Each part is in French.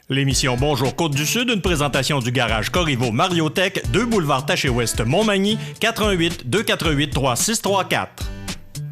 L'émission Bonjour Côte-du-Sud, une présentation du garage Corriveau Mariotech, 2 boulevard Taché-Ouest Montmagny, 418 248 3634.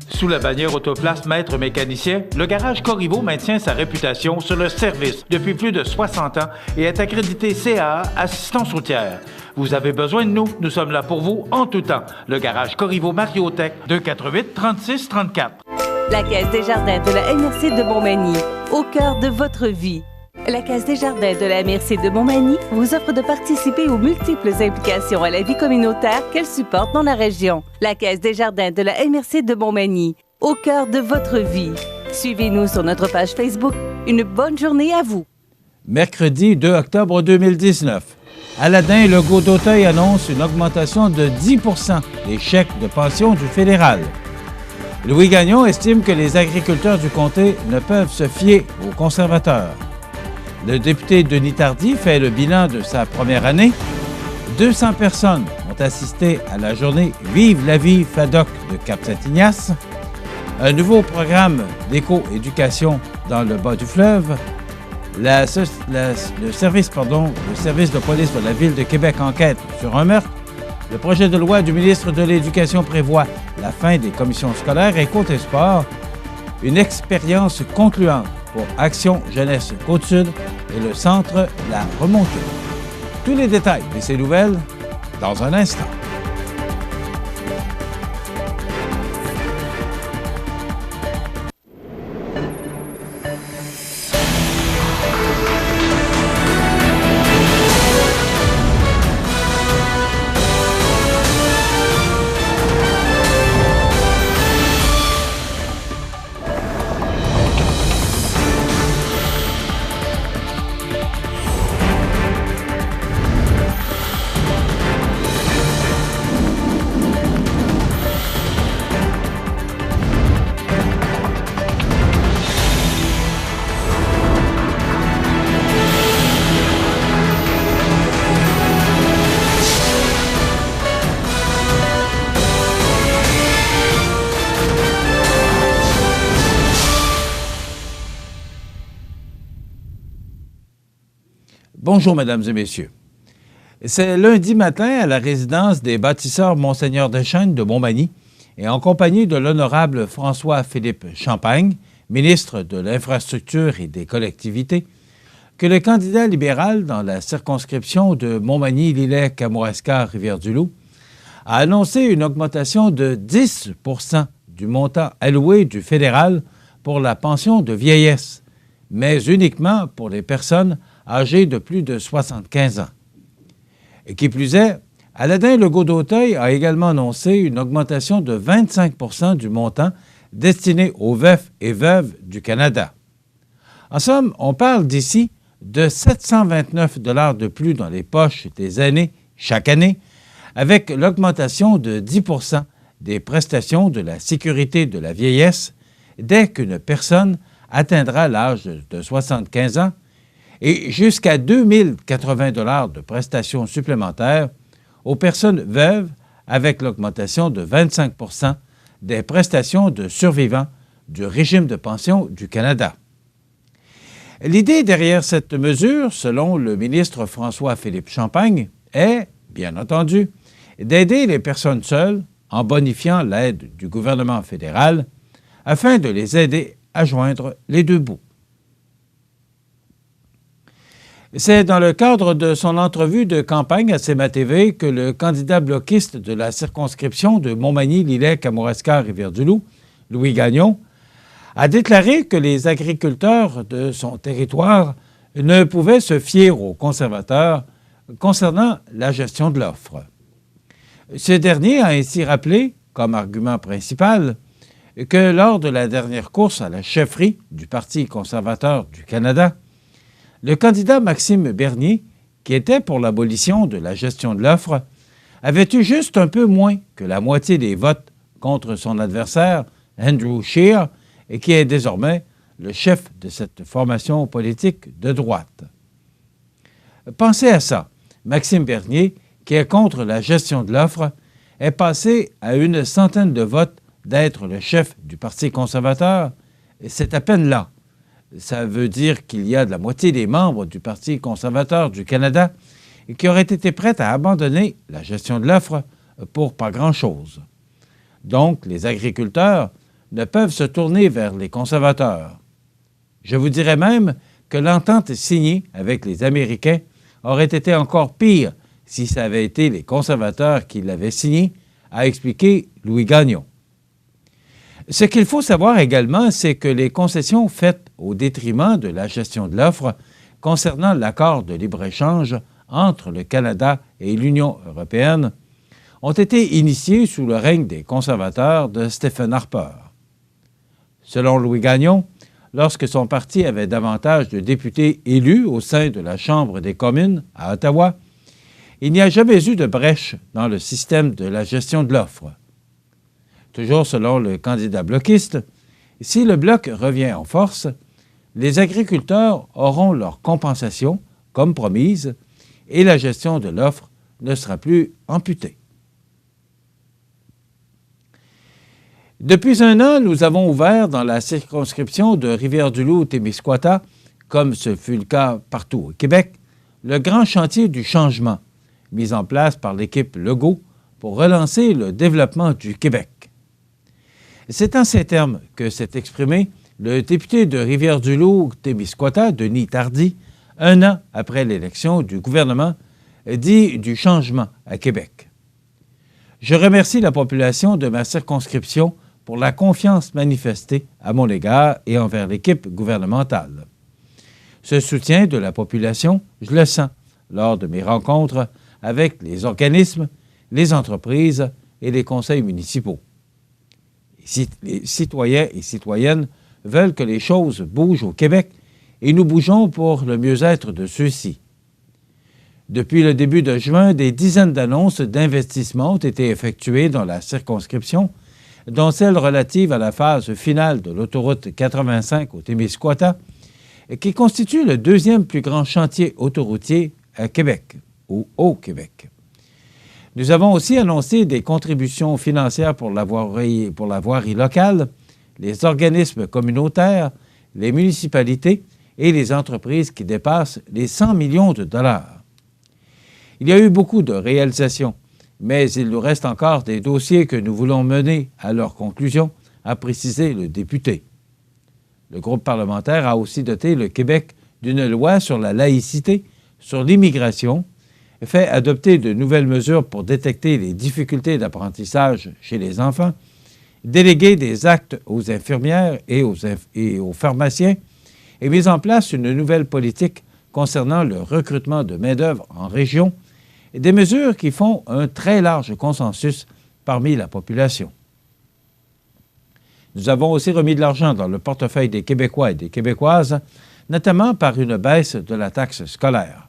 Sous la bannière Autoplace Maître Mécanicien, le garage Corriveau maintient sa réputation sur le service depuis plus de 60 ans et est accrédité CAA Assistance routière. Vous avez besoin de nous, nous sommes là pour vous en tout temps. Le garage Corriveau Mariotech, 248 36 34. La Caisse des Jardins de la MRC de Montmagny, au cœur de votre vie. La Caisse des Jardins de la MRC de Montmagny vous offre de participer aux multiples implications à la vie communautaire qu'elle supporte dans la région. La Caisse des Jardins de la MRC de Montmagny, au cœur de votre vie. Suivez-nous sur notre page Facebook. Une bonne journée à vous. Mercredi 2 octobre 2019. Aladin Legault d'Auteuil annonce une augmentation de 10 des chèques de pension du fédéral. Louis Gagnon estime que les agriculteurs du comté ne peuvent se fier aux conservateurs. Le député Denis Tardy fait le bilan de sa première année. 200 personnes ont assisté à la journée Vive la vie FADOC de Cap-Saint-Ignace. Un nouveau programme d'éco-éducation dans le bas du fleuve. Le service de police de la Ville de Québec enquête sur un meurtre. Le projet de loi du ministre de l'Éducation prévoit la fin des commissions scolaires et côté sport. Une expérience concluante pour Action Jeunesse Côte-Sud et le centre La Remontée. Tous les détails de ces nouvelles dans un instant. Bonjour, mesdames et messieurs. C'est lundi matin à la résidence des bâtisseurs Monseigneur Deschênes de Montmagny et en compagnie de l'honorable François-Philippe Champagne, ministre de l'Infrastructure et des Collectivités, que le candidat libéral dans la circonscription de Montmagny-Lillet-Kamouraska-Rivière-du-Loup a annoncé une augmentation de 10 du montant alloué du fédéral pour la pension de vieillesse, mais uniquement pour les personnes âgés de plus de 75 ans. Et qui plus est, Aladin Legault d'Auteuil a également annoncé une augmentation de 25 du montant destiné aux veufs et veuves du Canada. En somme, on parle d'ici de 729 $ de plus dans les poches des aînés chaque année, avec l'augmentation de 10 des prestations de la sécurité de la vieillesse dès qu'une personne atteindra l'âge de 75 ans et jusqu'à 2 080 $ de prestations supplémentaires aux personnes veuves avec l'augmentation de 25 des prestations de survivants du régime de pension du Canada. L'idée derrière cette mesure, selon le ministre François-Philippe Champagne, est, bien entendu, d'aider les personnes seules en bonifiant l'aide du gouvernement fédéral afin de les aider à joindre les deux bouts. C'est dans le cadre de son entrevue de campagne à CMA-TV que le candidat bloquiste de la circonscription de Montmagny-Lillet-Kamouraska-Rivière-du-Loup, Louis Gagnon, a déclaré que les agriculteurs de son territoire ne pouvaient se fier aux conservateurs concernant la gestion de l'offre. Ce dernier a ainsi rappelé, comme argument principal, que lors de la dernière course à la chefferie du Parti conservateur du Canada, le candidat Maxime Bernier, qui était pour l'abolition de la gestion de l'offre, avait eu juste un peu moins que la moitié des votes contre son adversaire, Andrew Scheer, et qui est désormais le chef de cette formation politique de droite. Pensez à ça. Maxime Bernier, qui est contre la gestion de l'offre, est passé à une centaine de votes d'être le chef du Parti conservateur, et c'est à peine là. Ça veut dire qu'il y a de la moitié des membres du Parti conservateur du Canada qui auraient été prêts à abandonner la gestion de l'offre pour pas grand-chose. Donc, les agriculteurs ne peuvent se tourner vers les conservateurs. Je vous dirais même que l'entente signée avec les Américains aurait été encore pire si ça avait été les conservateurs qui l'avaient signée, a expliqué Louis Gagnon. Ce qu'il faut savoir également, c'est que les concessions faites au détriment de la gestion de l'offre concernant l'accord de libre-échange entre le Canada et l'Union européenne ont été initiées sous le règne des conservateurs de Stephen Harper. Selon Louis Gagnon, lorsque son parti avait davantage de députés élus au sein de la Chambre des communes à Ottawa, il n'y a jamais eu de brèche dans le système de la gestion de l'offre. Toujours selon le candidat bloquiste, si le bloc revient en force, les agriculteurs auront leur compensation, comme promise, et la gestion de l'offre ne sera plus amputée. Depuis un an, nous avons ouvert dans la circonscription de Rivière-du-Loup-Témiscouata, comme ce fut le cas partout au Québec, le grand chantier du changement, mis en place par l'équipe Legault pour relancer le développement du Québec. C'est en ces termes que s'est exprimé le député de Rivière-du-Loup-Témiscouata, Denis Tardy, un an après l'élection du gouvernement dit du changement à Québec. Je remercie la population de ma circonscription pour la confiance manifestée à mon égard et envers l'équipe gouvernementale. Ce soutien de la population, je le sens lors de mes rencontres avec les organismes, les entreprises et les conseils municipaux. Les citoyens et citoyennes veulent que les choses bougent au Québec et nous bougeons pour le mieux-être de ceux-ci. Depuis le début de juin, des dizaines d'annonces d'investissement ont été effectuées dans la circonscription, dont celle relative à la phase finale de l'autoroute 85 au Témiscouata, qui constitue le deuxième plus grand chantier autoroutier à Québec, ou au Québec. Nous avons aussi annoncé des contributions financières pour la voirie locale, les organismes communautaires, les municipalités et les entreprises qui dépassent les 100 millions de dollars. Il y a eu beaucoup de réalisations, mais il nous reste encore des dossiers que nous voulons mener à leur conclusion, a précisé le député. Le groupe parlementaire a aussi doté le Québec d'une loi sur la laïcité, sur l'immigration, fait adopter de nouvelles mesures pour détecter les difficultés d'apprentissage chez les enfants, délégué des actes aux infirmières et aux pharmaciens et mis en place une nouvelle politique concernant le recrutement de main-d'œuvre en région et des mesures qui font un très large consensus parmi la population. Nous avons aussi remis de l'argent dans le portefeuille des Québécois et des Québécoises, notamment par une baisse de la taxe scolaire.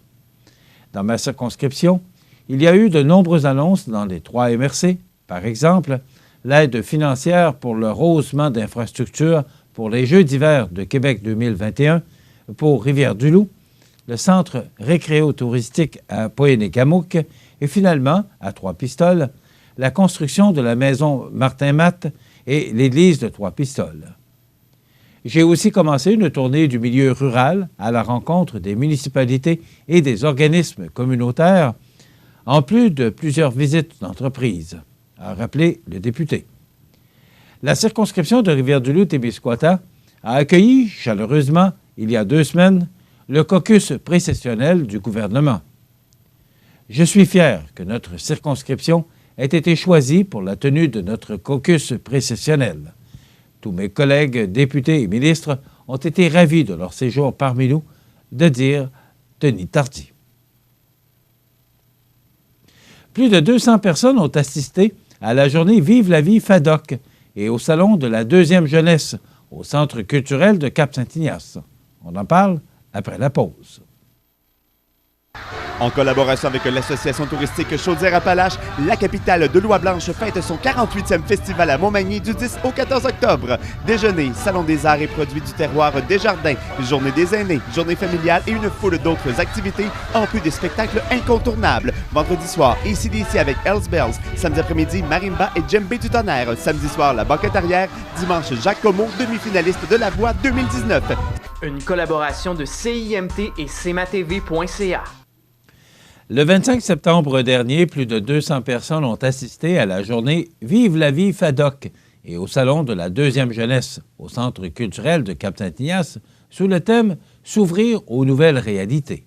Dans ma circonscription, il y a eu de nombreuses annonces dans les 3 MRC, par exemple, l'aide financière pour le rehaussement d'infrastructures pour les Jeux d'hiver de Québec 2021 pour Rivière-du-Loup, le centre récréo-touristique à Poyénégamouk et finalement, à Trois-Pistoles, la construction de la maison Martin-Matt et l'église de Trois-Pistoles. J'ai aussi commencé une tournée du milieu rural à la rencontre des municipalités et des organismes communautaires, en plus de plusieurs visites d'entreprises, a rappelé le député. La circonscription de Rivière-du-Loup-Témiscouata a accueilli chaleureusement, il y a 2 semaines, le caucus précessionnel du gouvernement. Je suis fier que notre circonscription ait été choisie pour la tenue de notre caucus précessionnel. Tous mes collègues députés et ministres ont été ravis de leur séjour parmi nous, de dire Denis Tardy. Plus de 200 personnes ont assisté à la journée Vive la vie FADOC et au Salon de la deuxième jeunesse au Centre culturel de Cap-Saint-Ignace. On en parle après la pause. En collaboration avec l'association touristique Chaudière-Appalaches, la capitale de l'Oie-Blanche fête son 48e festival à Montmagny du 10 au 14 octobre. Déjeuner, salon des arts et produits du terroir Desjardins, journée des aînés, journée familiale et une foule d'autres activités, en plus des spectacles incontournables. Vendredi soir, AC/DC avec Hells Bells. Samedi après-midi, Marimba et Djembé du Tonnerre. Samedi soir, la banquette arrière. Dimanche, Jacques Comeau, demi-finaliste de La Voix 2019. Une collaboration de CIMT et CMATV.ca. Le 25 septembre dernier, plus de 200 personnes ont assisté à la journée Vive la vie FADOC et au Salon de la Deuxième Jeunesse au Centre culturel de Cap-Saint-Ignace sous le thème « S'ouvrir aux nouvelles réalités ».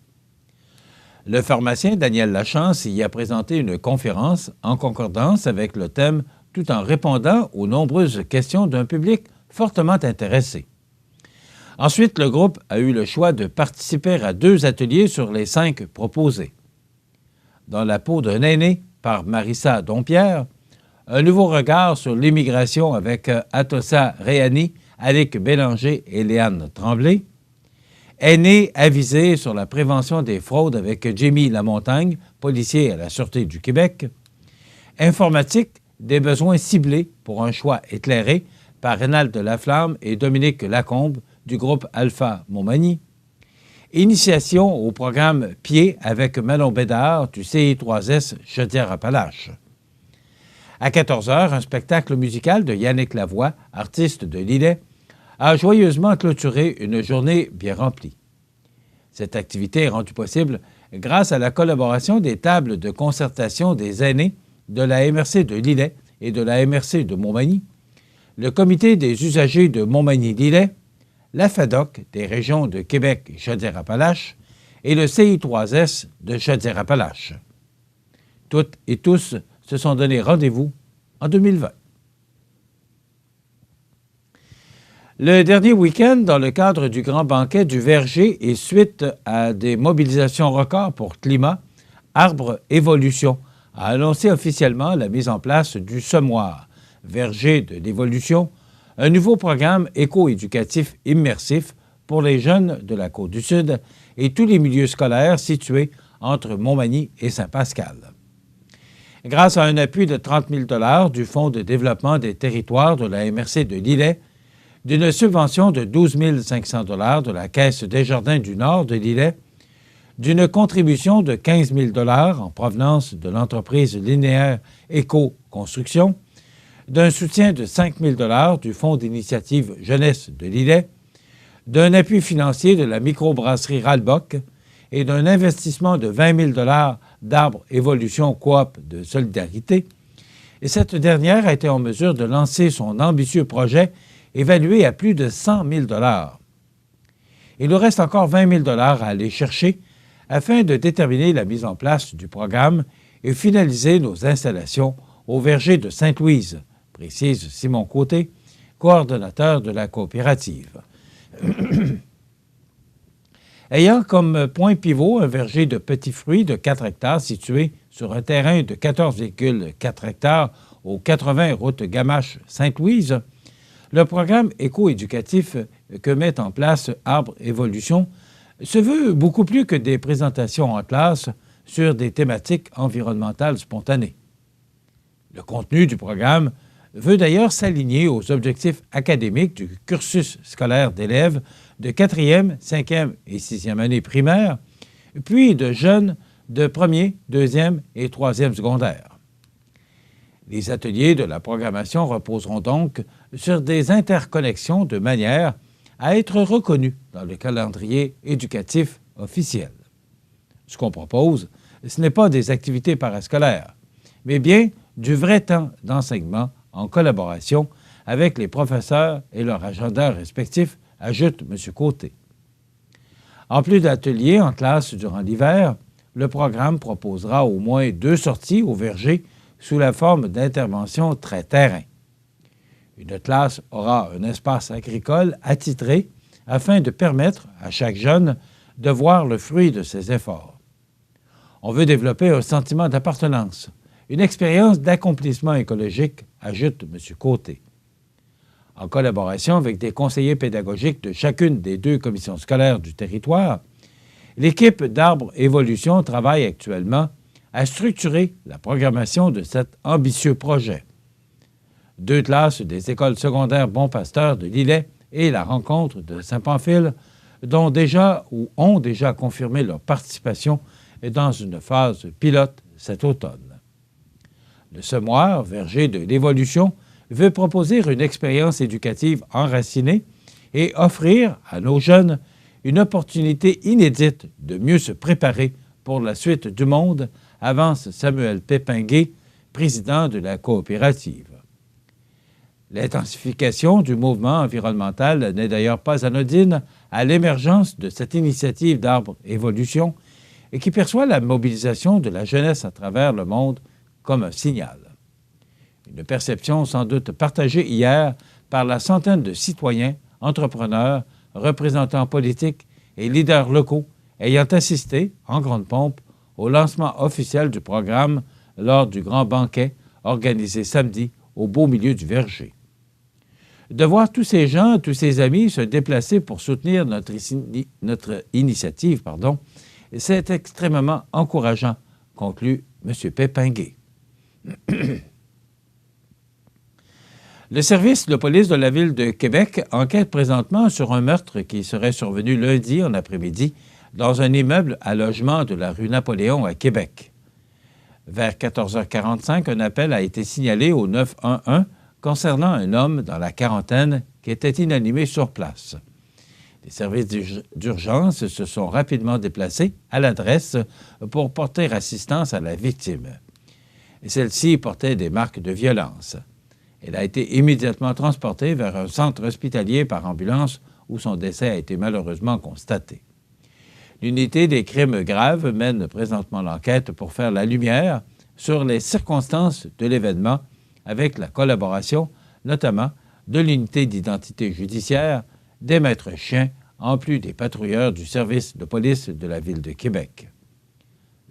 Le pharmacien Daniel Lachance y a présenté une conférence en concordance avec le thème tout en répondant aux nombreuses questions d'un public fortement intéressé. Ensuite, le groupe a eu le choix de participer à 2 ateliers sur les 5 proposés. Dans la peau d'un aîné, par Marissa Dompierre, un nouveau regard sur l'immigration avec Atossa Réani, Alec Bélanger et Léane Tremblay. Aîné avisé sur la prévention des fraudes avec Jimmy Lamontagne, policier à la Sûreté du Québec. Informatique, des besoins ciblés pour un choix éclairé par Rénal de Laflamme et Dominique Lacombe du groupe Alpha Montmagny. Initiation au programme Pied avec Manon Bédard du CI3S Chaudière-Appalaches. À 14h, un spectacle musical de Yannick Lavoie, artiste de Lillet, a joyeusement clôturé une journée bien remplie. Cette activité est rendue possible grâce à la collaboration des tables de concertation des aînés de la MRC de Lillet et de la MRC de Montmagny, le Comité des usagers de Montmagny-Lillet, la FADOC des régions de Québec et Chaudière-Appalaches et le CI3S de Chaudière-Appalaches. Toutes et tous se sont donné rendez-vous en 2020. Le dernier week-end, dans le cadre du grand banquet du Verger et suite à des mobilisations records pour climat, Arbre Évolution a annoncé officiellement la mise en place du Semoir, Verger de l'évolution, un nouveau programme éco-éducatif immersif pour les jeunes de la Côte-du-Sud et tous les milieux scolaires situés entre Montmagny et Saint-Pascal. Grâce à un appui de 30 000 $ du Fonds de développement des territoires de la MRC de Lillet, d'une subvention de 12 500 $ de la Caisse Desjardins du Nord de Lillet, d'une contribution de 15 000 $ en provenance de l'entreprise linéaire Éco-Construction, d'un soutien de 5 000 $ du Fonds d'initiative Jeunesse de Lillet, d'un appui financier de la microbrasserie Ralbock et d'un investissement de 20 000 $ d'Arbre Évolution Coop de solidarité. Et cette dernière a été en mesure de lancer son ambitieux projet évalué à plus de 100 000 $. Il nous reste encore 20 000 $ à aller chercher afin de déterminer la mise en place du programme et finaliser nos installations au verger de Sainte-Louise, précise Simon Côté, coordonnateur de la coopérative. Ayant comme point pivot un verger de petits fruits de 4 hectares situé sur un terrain de 14,4 hectares aux 80 route Gamache-Sainte-Louise, le programme éco-éducatif que met en place Arbre Évolution se veut beaucoup plus que des présentations en classe sur des thématiques environnementales spontanées. Le contenu du programme veut d'ailleurs s'aligner aux objectifs académiques du cursus scolaire d'élèves de 4e, 5e et 6e année primaire, puis de jeunes de 1er, 2e et 3e secondaire. Les ateliers de la programmation reposeront donc sur des interconnexions de manière à être reconnus dans le calendrier éducatif officiel. Ce qu'on propose, ce n'est pas des activités parascolaires, mais bien du vrai temps d'enseignement en collaboration avec les professeurs et leur agenda respectif, ajoute M. Côté. En plus d'ateliers en classe durant l'hiver, le programme proposera au moins 2 sorties au verger sous la forme d'interventions très terrain. Une classe aura un espace agricole attitré afin de permettre à chaque jeune de voir le fruit de ses efforts. On veut développer un sentiment d'appartenance, une expérience d'accomplissement écologique, ajoute M. Côté. En collaboration avec des conseillers pédagogiques de chacune des 2 commissions scolaires du territoire, l'équipe d'Arbre Évolution travaille actuellement à structurer la programmation de cet ambitieux projet. 2 classes des écoles secondaires Bon Pasteur de Lillet et la rencontre de Saint-Pamphile ont déjà confirmé leur participation dans une phase pilote cet automne. Le Semoir, verger de l'évolution, veut proposer une expérience éducative enracinée et offrir à nos jeunes une opportunité inédite de mieux se préparer pour la suite du monde, avance Samuel Pépingué, président de la coopérative. L'intensification du mouvement environnemental n'est d'ailleurs pas anodine à l'émergence de cette initiative d'Arbre Évolution et qui perçoit la mobilisation de la jeunesse à travers le monde comme un signal. Une perception sans doute partagée hier par la centaine de citoyens, entrepreneurs, représentants politiques et leaders locaux ayant assisté, en grande pompe, au lancement officiel du programme lors du grand banquet organisé samedi au beau milieu du Verger. De voir tous ces gens, tous ces amis se déplacer pour soutenir notre initiative, c'est extrêmement encourageant, conclut M. Pépingué. Le service de police de la Ville de Québec enquête présentement sur un meurtre qui serait survenu lundi en après-midi dans un immeuble à logement de la rue Napoléon à Québec. Vers 14h45, un appel a été signalé au 911 concernant un homme dans la quarantaine qui était inanimé sur place. Les services d'urgence se sont rapidement déplacés à l'adresse pour porter assistance à la victime. Celle-ci portait des marques de violence. Elle a été immédiatement transportée vers un centre hospitalier par ambulance où son décès a été malheureusement constaté. L'unité des crimes graves mène présentement l'enquête pour faire la lumière sur les circonstances de l'événement avec la collaboration notamment de l'unité d'identité judiciaire, des maîtres chiens, en plus des patrouilleurs du service de police de la Ville de Québec.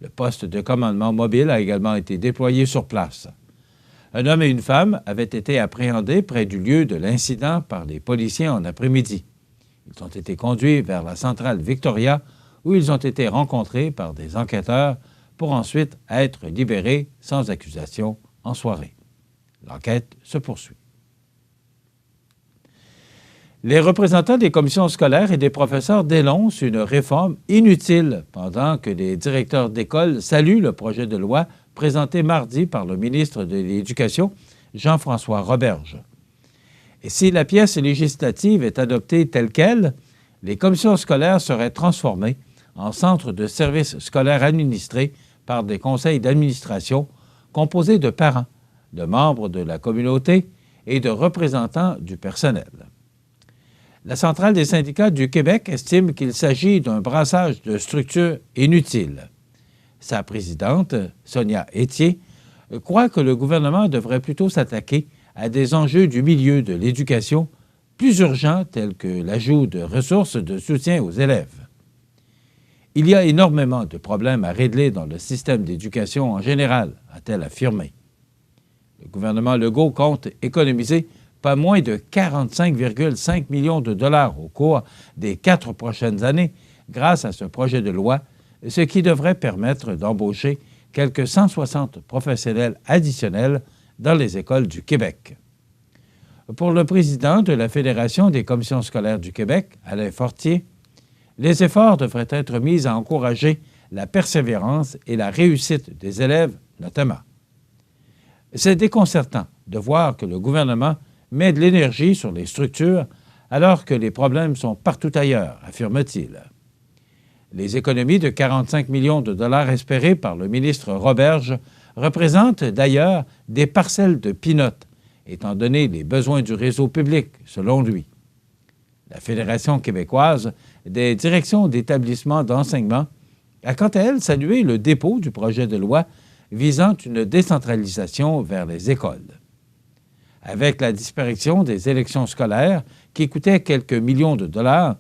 Le poste de commandement mobile a également été déployé sur place. Un homme et une femme avaient été appréhendés près du lieu de l'incident par les policiers en après-midi. Ils ont été conduits vers la centrale Victoria où ils ont été rencontrés par des enquêteurs pour ensuite être libérés sans accusation en soirée. L'enquête se poursuit. Les représentants des commissions scolaires et des professeurs dénoncent une réforme inutile pendant que les directeurs d'école saluent le projet de loi présenté mardi par le ministre de l'Éducation, Jean-François Roberge. Et si la pièce législative est adoptée telle qu'elle, les commissions scolaires seraient transformées en centres de services scolaires administrés par des conseils d'administration composés de parents, de membres de la communauté et de représentants du personnel. La Centrale des syndicats du Québec estime qu'il s'agit d'un brassage de structures inutiles. Sa présidente, Sonia Etier, croit que le gouvernement devrait plutôt s'attaquer à des enjeux du milieu de l'éducation plus urgents tels que l'ajout de ressources de soutien aux élèves. Il y a énormément de problèmes à régler dans le système d'éducation en général, a-t-elle affirmé. Le gouvernement Legault compte économiser pas moins de 45,5 millions de dollars au cours des 4 prochaines années grâce à ce projet de loi, ce qui devrait permettre d'embaucher quelques 160 professionnels additionnels dans les écoles du Québec. Pour le président de la Fédération des commissions scolaires du Québec, Alain Fortier, les efforts devraient être mis à encourager la persévérance et la réussite des élèves, notamment. C'est déconcertant de voir que le gouvernement met de l'énergie sur les structures alors que les problèmes sont partout ailleurs, affirme-t-il. Les économies de 45 millions de dollars espérées par le ministre Roberge représentent d'ailleurs des parcelles de peanuts, étant donné les besoins du réseau public, selon lui. La Fédération québécoise des directions d'établissements d'enseignement a quant à elle salué le dépôt du projet de loi visant une décentralisation vers les écoles. Avec la disparition des élections scolaires qui coûtaient quelques millions de dollars,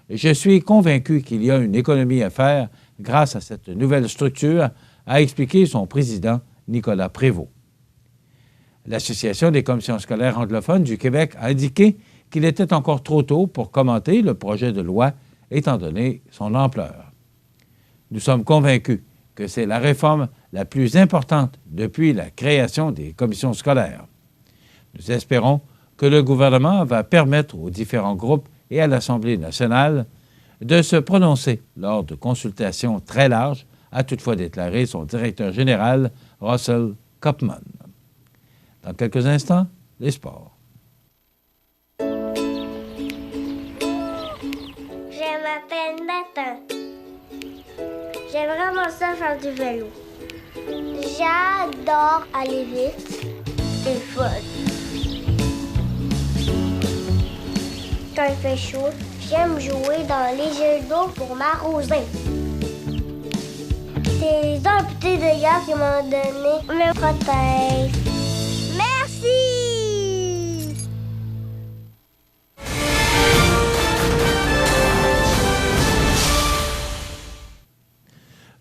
je suis convaincu qu'il y a une économie à faire grâce à cette nouvelle structure, a expliqué son président Nicolas Prévost. L'Association des commissions scolaires anglophones du Québec a indiqué qu'il était encore trop tôt pour commenter le projet de loi étant donné son ampleur. Nous sommes convaincus que c'est la réforme la plus importante depuis la création des commissions scolaires. Nous espérons que le gouvernement va permettre aux différents groupes et à l'Assemblée nationale de se prononcer lors de consultations très larges, a toutefois déclaré son directeur général, Russell Kopman. Dans quelques instants, les sports. Nathan. J'aime vraiment ça faire du vélo. J'adore aller vite. C'est fun. Quand il fait chaud, j'aime jouer dans les jets d'eau pour m'arroser. C'est les amputés de gars qui m'ont donné mes prothèses. Merci!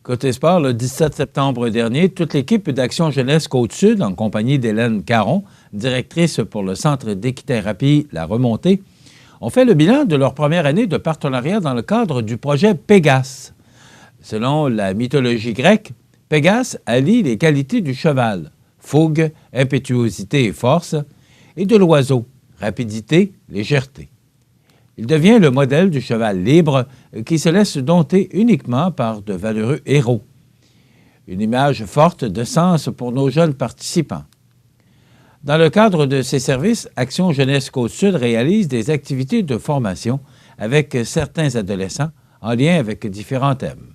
Côté sport, le 17 septembre dernier, toute l'équipe d'Action Jeunesse Côte-Sud, en compagnie d'Hélène Caron, directrice pour le Centre d'équithérapie La Remontée, ont fait le bilan de leur première année de partenariat dans le cadre du projet Pégase. Selon la mythologie grecque, Pégase allie les qualités du cheval, fougue, impétuosité et force, et de l'oiseau, rapidité, légèreté. Il devient le modèle du cheval libre qui se laisse dompter uniquement par de valeureux héros. Une image forte de sens pour nos jeunes participants. Dans le cadre de ces services, Action Jeunesse Côte-Sud réalise des activités de formation avec certains adolescents en lien avec différents thèmes.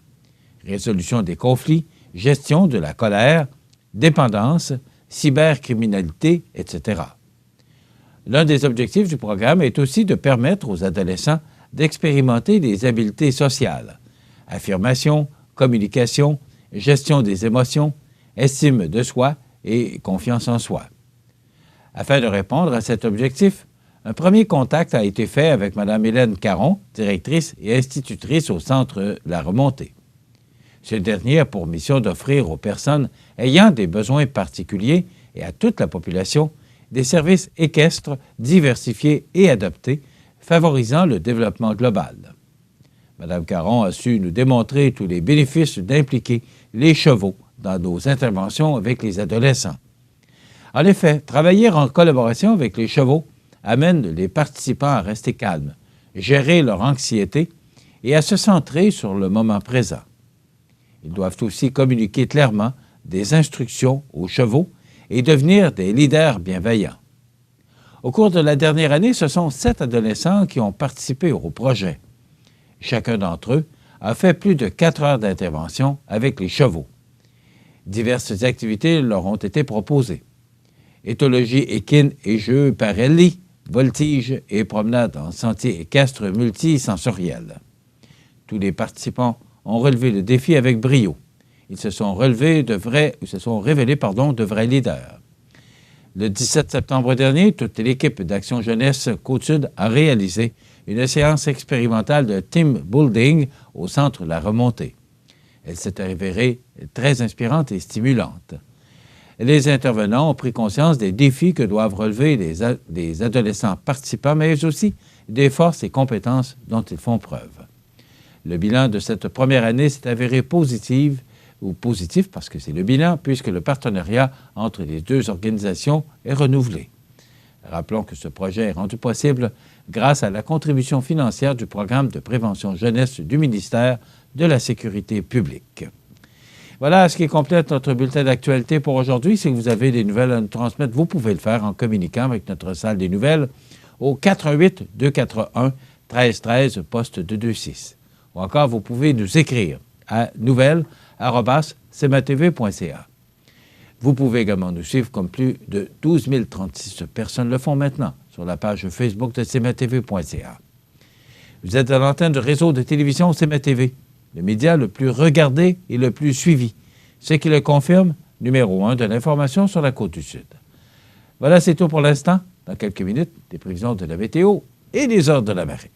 Résolution des conflits, gestion de la colère, dépendance, cybercriminalité, etc. L'un des objectifs du programme est aussi de permettre aux adolescents d'expérimenter des habiletés sociales, affirmation, communication, gestion des émotions, estime de soi et confiance en soi. Afin de répondre à cet objectif, un premier contact a été fait avec Mme Hélène Caron, directrice et institutrice au Centre La Remontée. Ce dernier a pour mission d'offrir aux personnes ayant des besoins particuliers et à toute la population des services équestres diversifiés et adaptés, favorisant le développement global. Mme Caron a su nous démontrer tous les bénéfices d'impliquer les chevaux dans nos interventions avec les adolescents. En effet, travailler en collaboration avec les chevaux amène les participants à rester calmes, gérer leur anxiété et à se centrer sur le moment présent. Ils doivent aussi communiquer clairement des instructions aux chevaux et devenir des leaders bienveillants. Au cours de la dernière année, ce sont 7 adolescents qui ont participé au projet. Chacun d'entre eux a fait plus de 4 heures d'intervention avec les chevaux. Diverses activités leur ont été proposées. Éthologie équine et jeux parelli, voltige et promenade en sentier équestre multisensoriel. Tous les participants ont relevé le défi avec brio. Ils se sont révélés de vrais leaders. Le 17 septembre dernier, toute l'équipe d'Action Jeunesse Côte-Sud a réalisé une séance expérimentale de team building au Centre La Remontée. Elle s'est avérée très inspirante et stimulante. Les intervenants ont pris conscience des défis que doivent relever les adolescents participants, mais aussi des forces et compétences dont ils font preuve. Le bilan de cette première année s'est avéré positif parce que c'est le bilan, puisque le partenariat entre les deux organisations est renouvelé. Rappelons que ce projet est rendu possible grâce à la contribution financière du programme de prévention jeunesse du ministère de la Sécurité publique. Voilà ce qui complète notre bulletin d'actualité pour aujourd'hui. Si vous avez des nouvelles à nous transmettre, vous pouvez le faire en communiquant avec notre salle des nouvelles au 418-241-1313, poste 226. Ou encore, vous pouvez nous écrire à nouvelles@cmatv.ca. Vous pouvez également nous suivre comme plus de 12 036 personnes le font maintenant sur la page Facebook de cmatv.ca. Vous êtes à l'antenne du réseau de télévision CMA-TV, le média le plus regardé et le plus suivi, ce qui le confirme, numéro 1 de l'information sur la Côte-du-Sud. Voilà, c'est tout pour l'instant. Dans quelques minutes, des prévisions de la météo et les heures de la marée.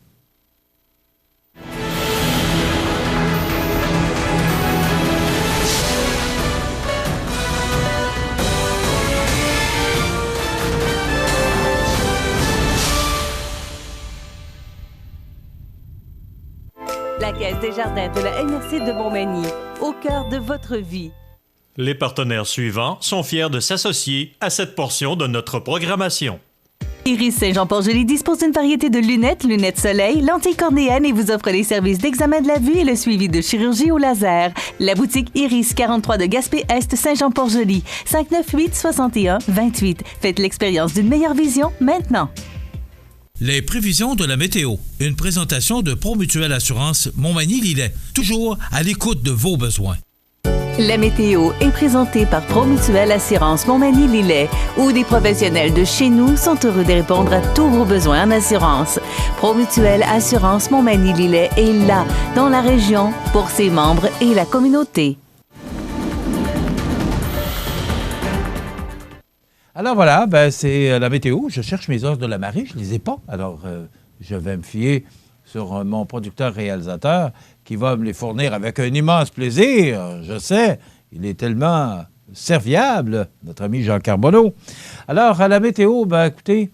La Caisse des jardins de la MRC de Montmagny, au cœur de votre vie. Les partenaires suivants sont fiers de s'associer à cette portion de notre programmation. Iris Saint-Jean-Port-Joli dispose d'une variété de lunettes soleil, lentilles cornéennes et vous offre les services d'examen de la vue et le suivi de chirurgie au laser. La boutique Iris 43 de Gaspé-Est Saint-Jean-Port-Joli, 598-61-28. Faites l'expérience d'une meilleure vision maintenant. Les prévisions de la météo. Une présentation de Promutuelle Assurance Montmagny-Lillet. Toujours à l'écoute de vos besoins. La météo est présentée par Promutuelle Assurance Montmagny-Lillet, où des professionnels de chez nous sont heureux de répondre à tous vos besoins en assurance. Promutuelle Assurance Montmagny-Lillet est là, dans la région, pour ses membres et la communauté. Alors voilà, c'est la météo. Je cherche mes os de la marée, je ne les ai pas. Alors, je vais me fier sur mon producteur-réalisateur qui va me les fournir avec un immense plaisir. Je sais, il est tellement serviable, notre ami Jean Carbonneau. Alors, à la météo, écoutez,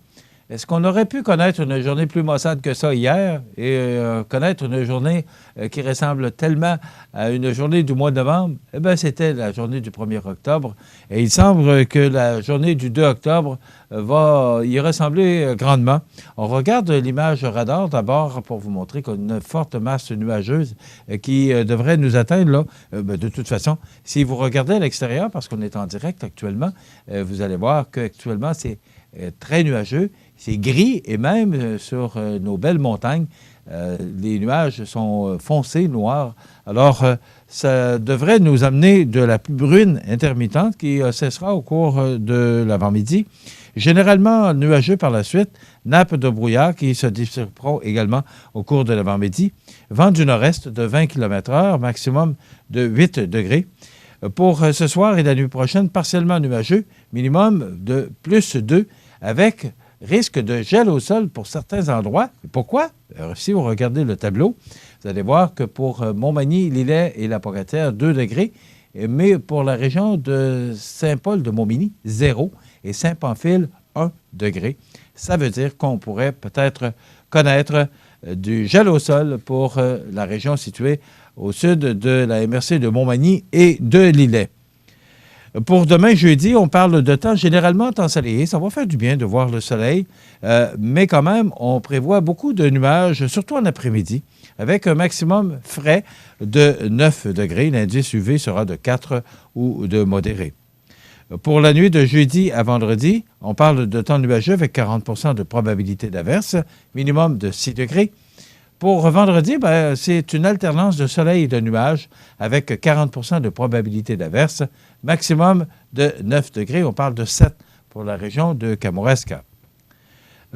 est-ce qu'on aurait pu connaître une journée plus maussade que ça hier et connaître une journée qui ressemble tellement à une journée du mois de novembre? Eh bien, c'était la journée du 1er octobre. Et il semble que la journée du 2 octobre va y ressembler grandement. On regarde l'image radar d'abord pour vous montrer qu'on a une forte masse nuageuse qui devrait nous atteindre là. De toute façon, si vous regardez à l'extérieur, parce qu'on est en direct actuellement, vous allez voir qu'actuellement, c'est très nuageux. C'est gris et même sur nos belles montagnes, les nuages sont foncés, noirs. Alors, ça devrait nous amener de la bruine intermittente qui cessera au cours de l'avant-midi. Généralement nuageux par la suite, nappes de brouillard qui se dissiperont également au cours de l'avant-midi. Vent du nord-est de 20 km/h, maximum de 8 degrés. Pour ce soir et la nuit prochaine, partiellement nuageux, minimum de plus 2 avec risque de gel au sol pour certains endroits. Pourquoi? Alors, si vous regardez le tableau, vous allez voir que pour Montmagny, Lillet et la Pocatière, 2 degrés, mais pour la région de Saint-Paul de Montmagny, 0, et Saint-Pamphile, 1 degré. Ça veut dire qu'on pourrait peut-être connaître du gel au sol pour la région située au sud de la MRC de Montmagny et de Lillet. Pour demain, jeudi, on parle de temps généralement ensoleillé. Ça va faire du bien de voir le soleil, mais quand même, on prévoit beaucoup de nuages, surtout en après-midi, avec un maximum frais de 9 degrés. L'indice UV sera de 4 ou de modéré. Pour la nuit de jeudi à vendredi, on parle de temps nuageux avec 40 de probabilité d'averse, minimum de 6 degrés. Pour vendredi, c'est une alternance de soleil et de nuages avec 40 de probabilité d'averse, maximum de 9 degrés. On parle de 7 pour la région de Kamouraska.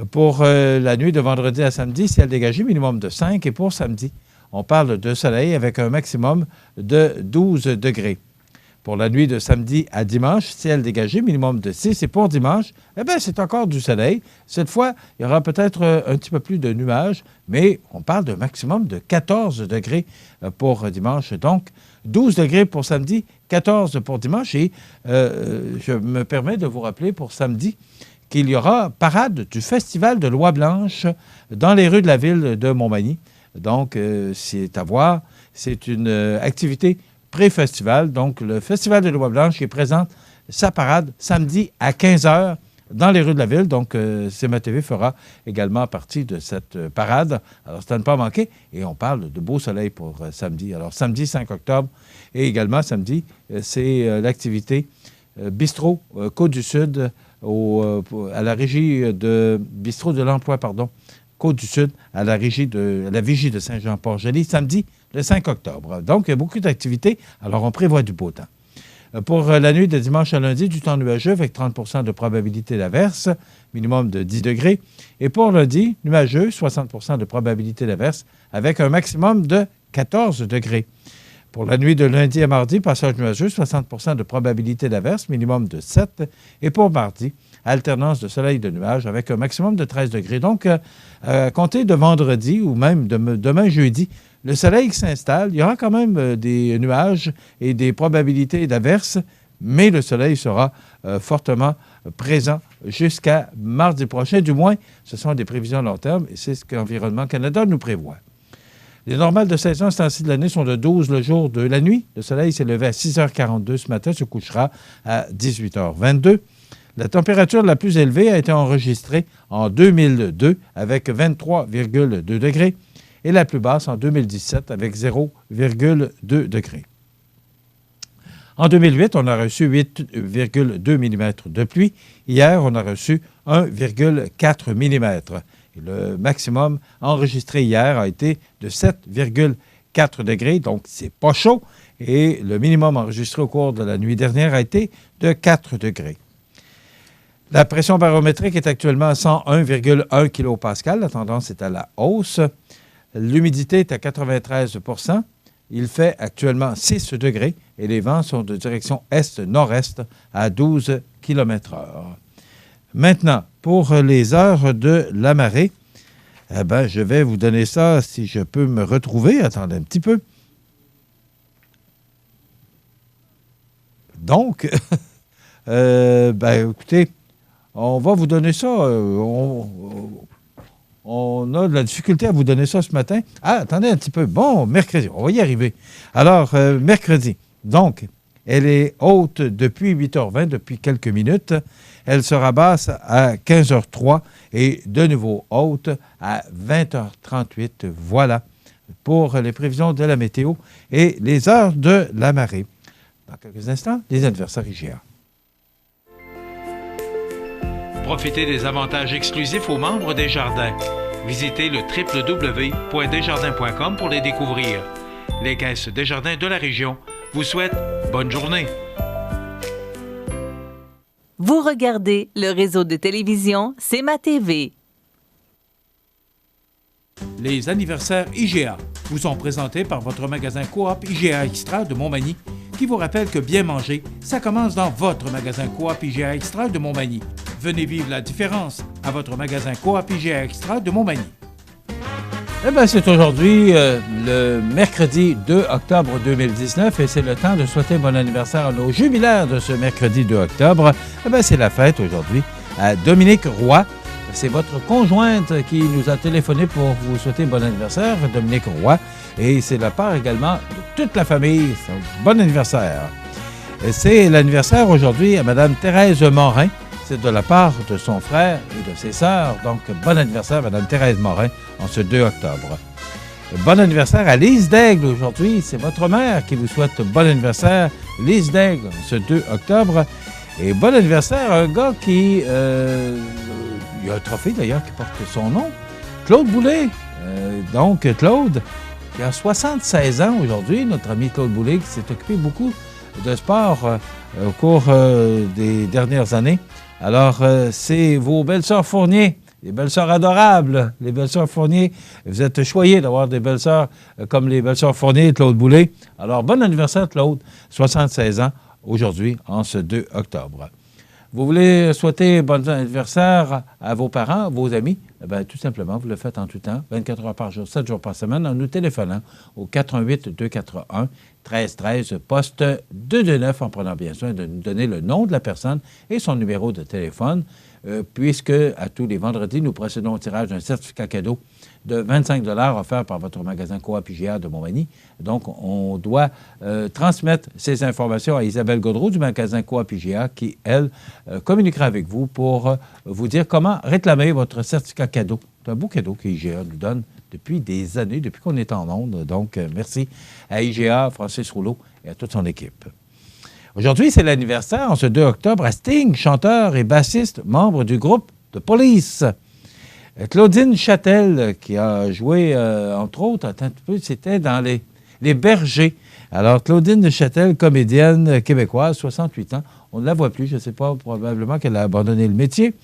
Pour la nuit de vendredi à samedi, ciel dégagé, minimum de 5. Et pour samedi, on parle de soleil avec un maximum de 12 degrés. Pour la nuit de samedi à dimanche, ciel dégagé, minimum de 6. Et pour dimanche, c'est encore du soleil. Cette fois, il y aura peut-être un petit peu plus de nuages, mais on parle d'un maximum de 14 degrés pour dimanche. Donc, 12 degrés pour samedi, 14 pour dimanche. Et je me permets de vous rappeler pour samedi qu'il y aura parade du Festival de l'Oie Blanche dans les rues de la ville de Montmagny. Donc, c'est à voir. C'est une activité pré-festival, donc le Festival de l'Oie Blanche qui présente sa parade samedi à 15h dans les rues de la ville. Donc, CMA-TV fera également partie de cette parade. Alors, c'est à ne pas manquer. Et on parle de beau soleil pour samedi. Alors, samedi 5 octobre et également samedi, c'est l'activité Bistrot Côte-du-Sud à la régie de Bistrot de l'Emploi, Côte-du-Sud, à la Vigie de Saint-Jean-Port-Joli, samedi, le 5 octobre. Donc, il y a beaucoup d'activités. Alors, on prévoit du beau temps. Pour la nuit de dimanche à lundi, du temps nuageux avec 30 de probabilité d'averse, minimum de 10 degrés. Et pour lundi, nuageux, 60 de probabilité d'averse avec un maximum de 14 degrés. Pour la nuit de lundi à mardi, passage nuageux, 60 de probabilité d'averse, minimum de 7. Et pour mardi, alternance de soleil et de nuages avec un maximum de 13 degrés. Donc, comptez de vendredi ou même demain jeudi, le soleil qui s'installe. Il y aura quand même des nuages et des probabilités d'averse, mais le soleil sera fortement présent jusqu'à mardi prochain. Du moins, ce sont des prévisions à long terme et c'est ce qu'Environnement Canada nous prévoit. Les normales de saison ce temps-ci de l'année sont de 12 le jour de la nuit. Le soleil s'est levé à 6h42 ce matin, se couchera à 18h22. La température la plus élevée a été enregistrée en 2002 avec 23,2 degrés et la plus basse en 2017 avec 0,2 degrés. En 2008, on a reçu 8,2 mm de pluie. Hier, on a reçu 1,4 mm. Et le maximum enregistré hier a été de 7,4 degrés, donc c'est pas chaud. Et le minimum enregistré au cours de la nuit dernière a été de 4 degrés. La pression barométrique est actuellement à 101,1 kPa. La tendance est à la hausse. L'humidité est à 93 %. Il fait actuellement 6 degrés et les vents sont de direction est-nord-est à 12 km/h. Maintenant, pour les heures de la marée, je vais vous donner ça si je peux me retrouver. Attendez un petit peu. Donc, écoutez, on va vous donner ça. On a de la difficulté à vous donner ça ce matin. Ah, attendez un petit peu. Bon, mercredi, on va y arriver. Alors, mercredi, donc, elle est haute depuis 8h20, depuis quelques minutes. Elle sera basse à 15h03 et de nouveau haute à 20h38. Voilà pour les prévisions de la météo et les heures de la marée. Dans quelques instants, les anniversaires IGA. Profitez des avantages exclusifs aux membres des Jardins. Visitez le www.desjardins.com pour les découvrir. Les caisses Desjardins de la région vous souhaitent bonne journée. Vous regardez le réseau de télévision C'est ma TV. Les anniversaires IGA vous sont présentés par votre magasin Coop IGA Extra de Montmagny qui vous rappelle que bien manger, ça commence dans votre magasin Coop IGA Extra de Montmagny. Venez vivre la différence à votre magasin Coop IGA Extra de Montmagny. C'est aujourd'hui le mercredi 2 octobre 2019 et c'est le temps de souhaiter bon anniversaire à nos jubilaires de ce mercredi 2 octobre. C'est la fête aujourd'hui à Dominique Roy. C'est votre conjointe qui nous a téléphoné pour vous souhaiter bon anniversaire, Dominique Roy. Et c'est la part également de toute la famille. Bon anniversaire. Et c'est l'anniversaire aujourd'hui à Mme Thérèse Morin. C'est de la part de son frère et de ses sœurs. Donc, bon anniversaire, Mme Thérèse Morin, en ce 2 octobre. Bon anniversaire à Lise Daigle aujourd'hui. C'est votre mère qui vous souhaite bon anniversaire, Lise Daigle, ce 2 octobre. Et bon anniversaire à un gars qui... il y a un trophée d'ailleurs qui porte son nom, Claude Boulay. Donc, Claude, qui a 76 ans aujourd'hui, notre ami Claude Boulay, qui s'est occupé beaucoup de sport au cours des dernières années. Alors, c'est vos belles-sœurs Fournier, les belles-sœurs adorables, les belles-sœurs Fournier. Vous êtes choyés d'avoir des belles-sœurs comme les belles-sœurs Fournier et Claude Boulay. Alors, bon anniversaire, Claude, 76 ans aujourd'hui, en ce 2 octobre. Vous voulez souhaiter bon anniversaire à vos parents, vos amis? Tout simplement, vous le faites en tout temps, 24 heures par jour, 7 jours par semaine, en nous téléphonant au 418-241-1313, poste 229, en prenant bien soin de nous donner le nom de la personne et son numéro de téléphone, puisque à tous les vendredis, nous procédons au tirage d'un certificat cadeau de 25 $ offert par votre magasin Coop IGA de Montmagny. Donc, on doit transmettre ces informations à Isabelle Gaudreau du magasin Coop IGA qui, elle, communiquera avec vous pour vous dire comment réclamer votre certificat cadeau. C'est un beau cadeau qu'IGA nous donne depuis des années, depuis qu'on est en ondes. Donc, merci à IGA, Francis Rouleau et à toute son équipe. Aujourd'hui, c'est l'anniversaire, en ce 2 octobre, à Sting, chanteur et bassiste, membre du groupe The Police. Claudine Châtel, qui a joué, entre autres, un peu, c'était dans les Bergers. Alors, Claudine Châtel, comédienne québécoise, 68 ans. On ne la voit plus, je ne sais pas, probablement qu'elle a abandonné le métier.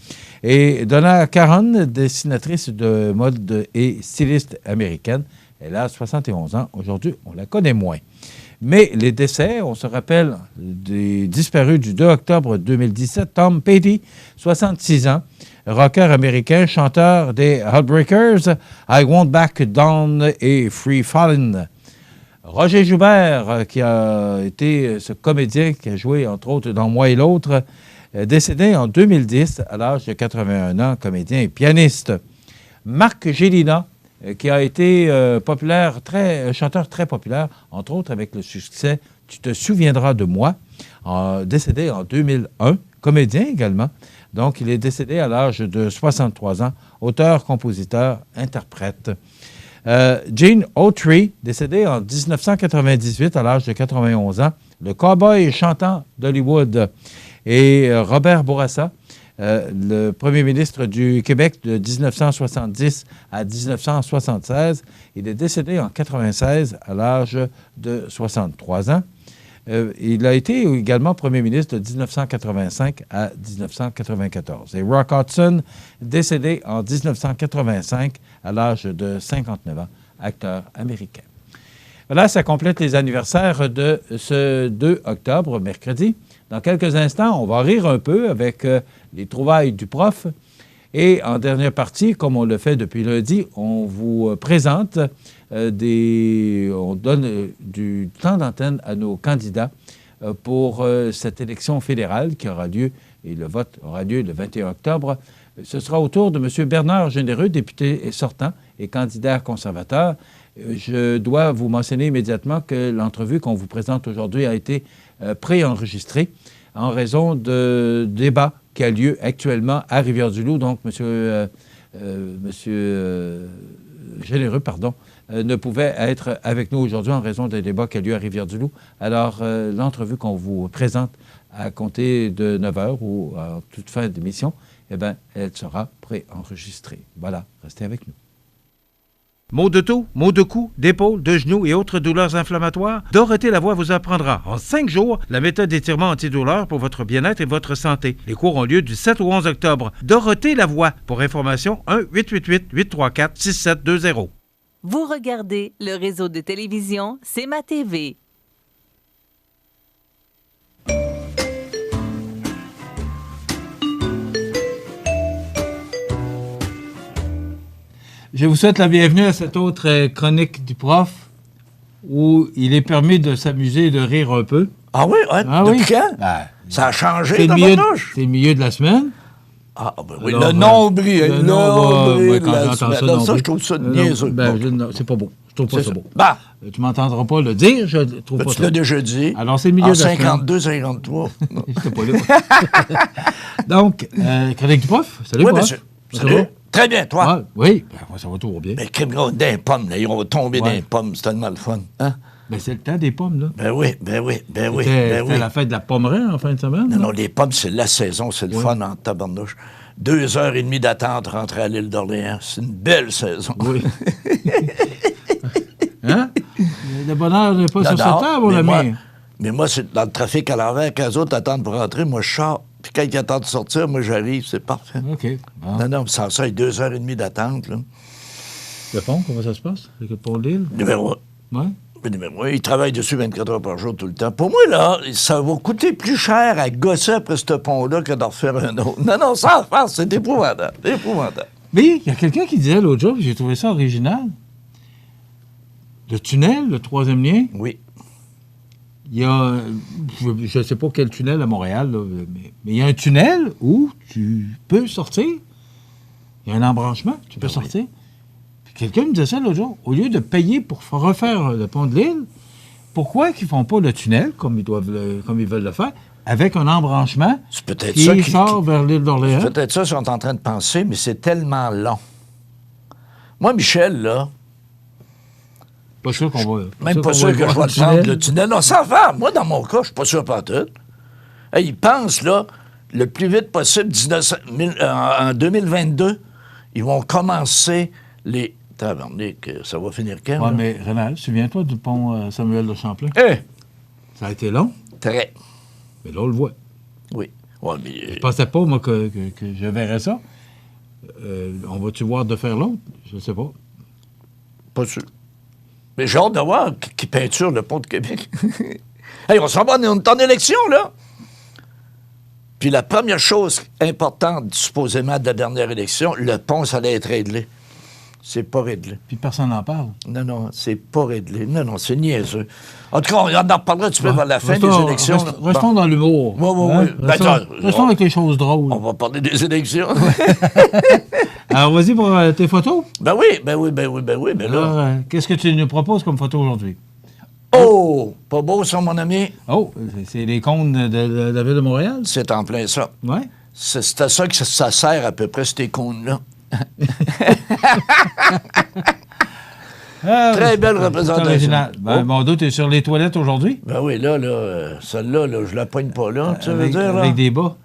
Et Donna Caron, dessinatrice de mode et styliste américaine. Elle a 71 ans. Aujourd'hui, on la connaît moins. Mais les décès, on se rappelle des disparus du 2 octobre 2017. Tom Petty, 66 ans, rocker américain, chanteur des Heartbreakers, I Won't Back Down et Free Fallin'. Roger Joubert, qui a été ce comédien qui a joué, entre autres, dans Moi et l'autre, décédé en 2010 à l'âge de 81 ans, comédien et pianiste. Marc Gélina, qui a été chanteur très populaire, entre autres avec le succès « Tu te souviendras de moi », décédé en 2001, comédien également. Donc, il est décédé à l'âge de 63 ans, auteur, compositeur, interprète. Gene Autry, décédé en 1998 à l'âge de 91 ans, le cow-boy chantant d'Hollywood. Et Robert Bourassa, le premier ministre du Québec de 1970 à 1976. Il est décédé en 1996 à l'âge de 63 ans. Il a été également premier ministre de 1985 à 1994. Et Rock Hudson, décédé en 1985 à l'âge de 59 ans, acteur américain. Voilà, ça complète les anniversaires de ce 2 octobre, mercredi. Dans quelques instants, on va rire un peu avec les trouvailles du prof. Et en dernière partie, comme on le fait depuis lundi, on vous présente on donne du temps d'antenne à nos candidats pour cette élection fédérale qui aura lieu, et le vote aura lieu le 21 octobre. Ce sera au tour de M. Bernard Généreux, député sortant et candidat conservateur. Je dois vous mentionner immédiatement que l'entrevue qu'on vous présente aujourd'hui a été préenregistrée en raison de débat qui a lieu actuellement à Rivière-du-Loup. Donc, M. Généreux, ne pouvait être avec nous aujourd'hui en raison des débats qui a lieu à Rivière-du-Loup. Alors, l'entrevue qu'on vous présente à compter de 9 h ou à toute fin d'émission, eh bien, elle sera préenregistrée. Voilà, restez avec nous. Maux de dos, maux de cou, d'épaule, de genoux et autres douleurs inflammatoires, Dorothée Lavoie vous apprendra en 5 jours la méthode d'étirement antidouleur pour votre bien-être et votre santé. Les cours ont lieu du 7 au 11 octobre. Dorothée Lavoie. Pour information, 1-888-834-6720. Vous regardez le réseau de télévision C'est ma TV. Je vous souhaite la bienvenue à cette autre chronique du prof où il est permis de s'amuser et de rire un peu. Ah oui? Ouais, depuis quand? Ben, ça a changé dans ma douche? C'est le milieu de la semaine. Ah, ben oui, alors, le nombril. Le nombril. Ça, je trouve ça niaiseux. C'est pas beau. Je trouve pas ça beau. Bah. Tu m'entendras pas le dire, je trouve pas ça. Tu l'as déjà dit. Alors, c'est le milieu de la semaine. 52, 53. J'étais pas là. Donc, chronique du prof. Salut, oui, prof. monsieur. Salut. Très bien, toi? Ah, oui, ça va toujours bien. Mais crime gros, des pommes, là, ils vont tomber dans les pommes, c'est tellement le fun. Hein? Ben, c'est le temps des pommes, là. Ben oui. C'était la fête de la pommeraie en fin de semaine? Non, les pommes, c'est la saison, c'est le fun en tabarnouche. 2h30 d'attente rentrer à l'île d'Orléans. C'est une belle saison. Oui. Hein? Le bonheur n'est pas sur cette table, mon ami. Mais moi, c'est dans le trafic à l'envers. Quand les autres attendent pour rentrer, moi, je sors. Puis quand ils attendent de sortir, moi, j'arrive. C'est parfait. OK. Bon. Non, sans ça, il y a 2h30 d'attente. Là. Le pont, comment ça se passe? Avec le pont de l'île? Numéro 1. Oui. Numéro 1, il travaille dessus 24 heures par jour tout le temps. Pour moi, là, ça va coûter plus cher à gosser après ce pont-là que d'en refaire un autre. Non, ça en face, c'est épouvantable. Mais il y a quelqu'un qui disait l'autre jour, j'ai trouvé ça original. Le tunnel, le troisième lien. Oui. Il y a, je ne sais pas quel tunnel à Montréal, là, mais il y a un tunnel où tu peux sortir. Il y a un embranchement, tu peux sortir. Puis quelqu'un me disait ça l'autre jour. Au lieu de payer pour refaire le pont de l'île, pourquoi ils ne font pas le tunnel, comme ils veulent le faire, avec un embranchement qui sort vers l'île d'Orléans? C'est peut-être ça qu'ils sont en train de penser, mais c'est tellement long. Moi, Michel, là... Pas sûr qu'on va... Même pas sûr que je vais le prendre, le tunnel. Non, ça va. Moi, dans mon cas, je suis pas sûr pas tout. Hey, ils pensent, là, le plus vite possible, en 2022, ils vont commencer les... Tabarnak, ça va finir quand? Oui, mais Rénal, souviens-toi du pont Samuel de Champlain? Ça a été long. Très. Mais là, on le voit. Oui. Ouais, mais... Je pensais pas, moi, que je verrais ça. On va-tu voir de faire l'autre? Je ne sais pas. Pas sûr. Mais j'ai hâte de voir qui peinture le pont de Québec. Hey, on s'en va, on est en élection, là. Puis la première chose importante, supposément, de la dernière élection, le pont, ça allait être réglé. C'est pas réglé. Puis personne n'en parle. Non, c'est pas réglé. Non, c'est niaiseux. En tout cas, on en reparlera un petit peu vers la fin des élections. Restons dans l'humour. Oui. Restons avec les choses drôles. On va parler des élections. Alors, vas-y pour tes photos. Ben oui, mais là... Alors, qu'est-ce que tu nous proposes comme photo aujourd'hui? Oh! Pas beau, ça, mon ami? Oh, c'est les cônes de la Ville de Montréal? C'est en plein ça. Oui. C'est à ça que ça sert à peu près, ces cônes-là. Très belle représentation. Mon doute est sur les toilettes aujourd'hui? Ben oui, là, celle-là, je la pogne pas là, tu veux dire, là? Avec des bas?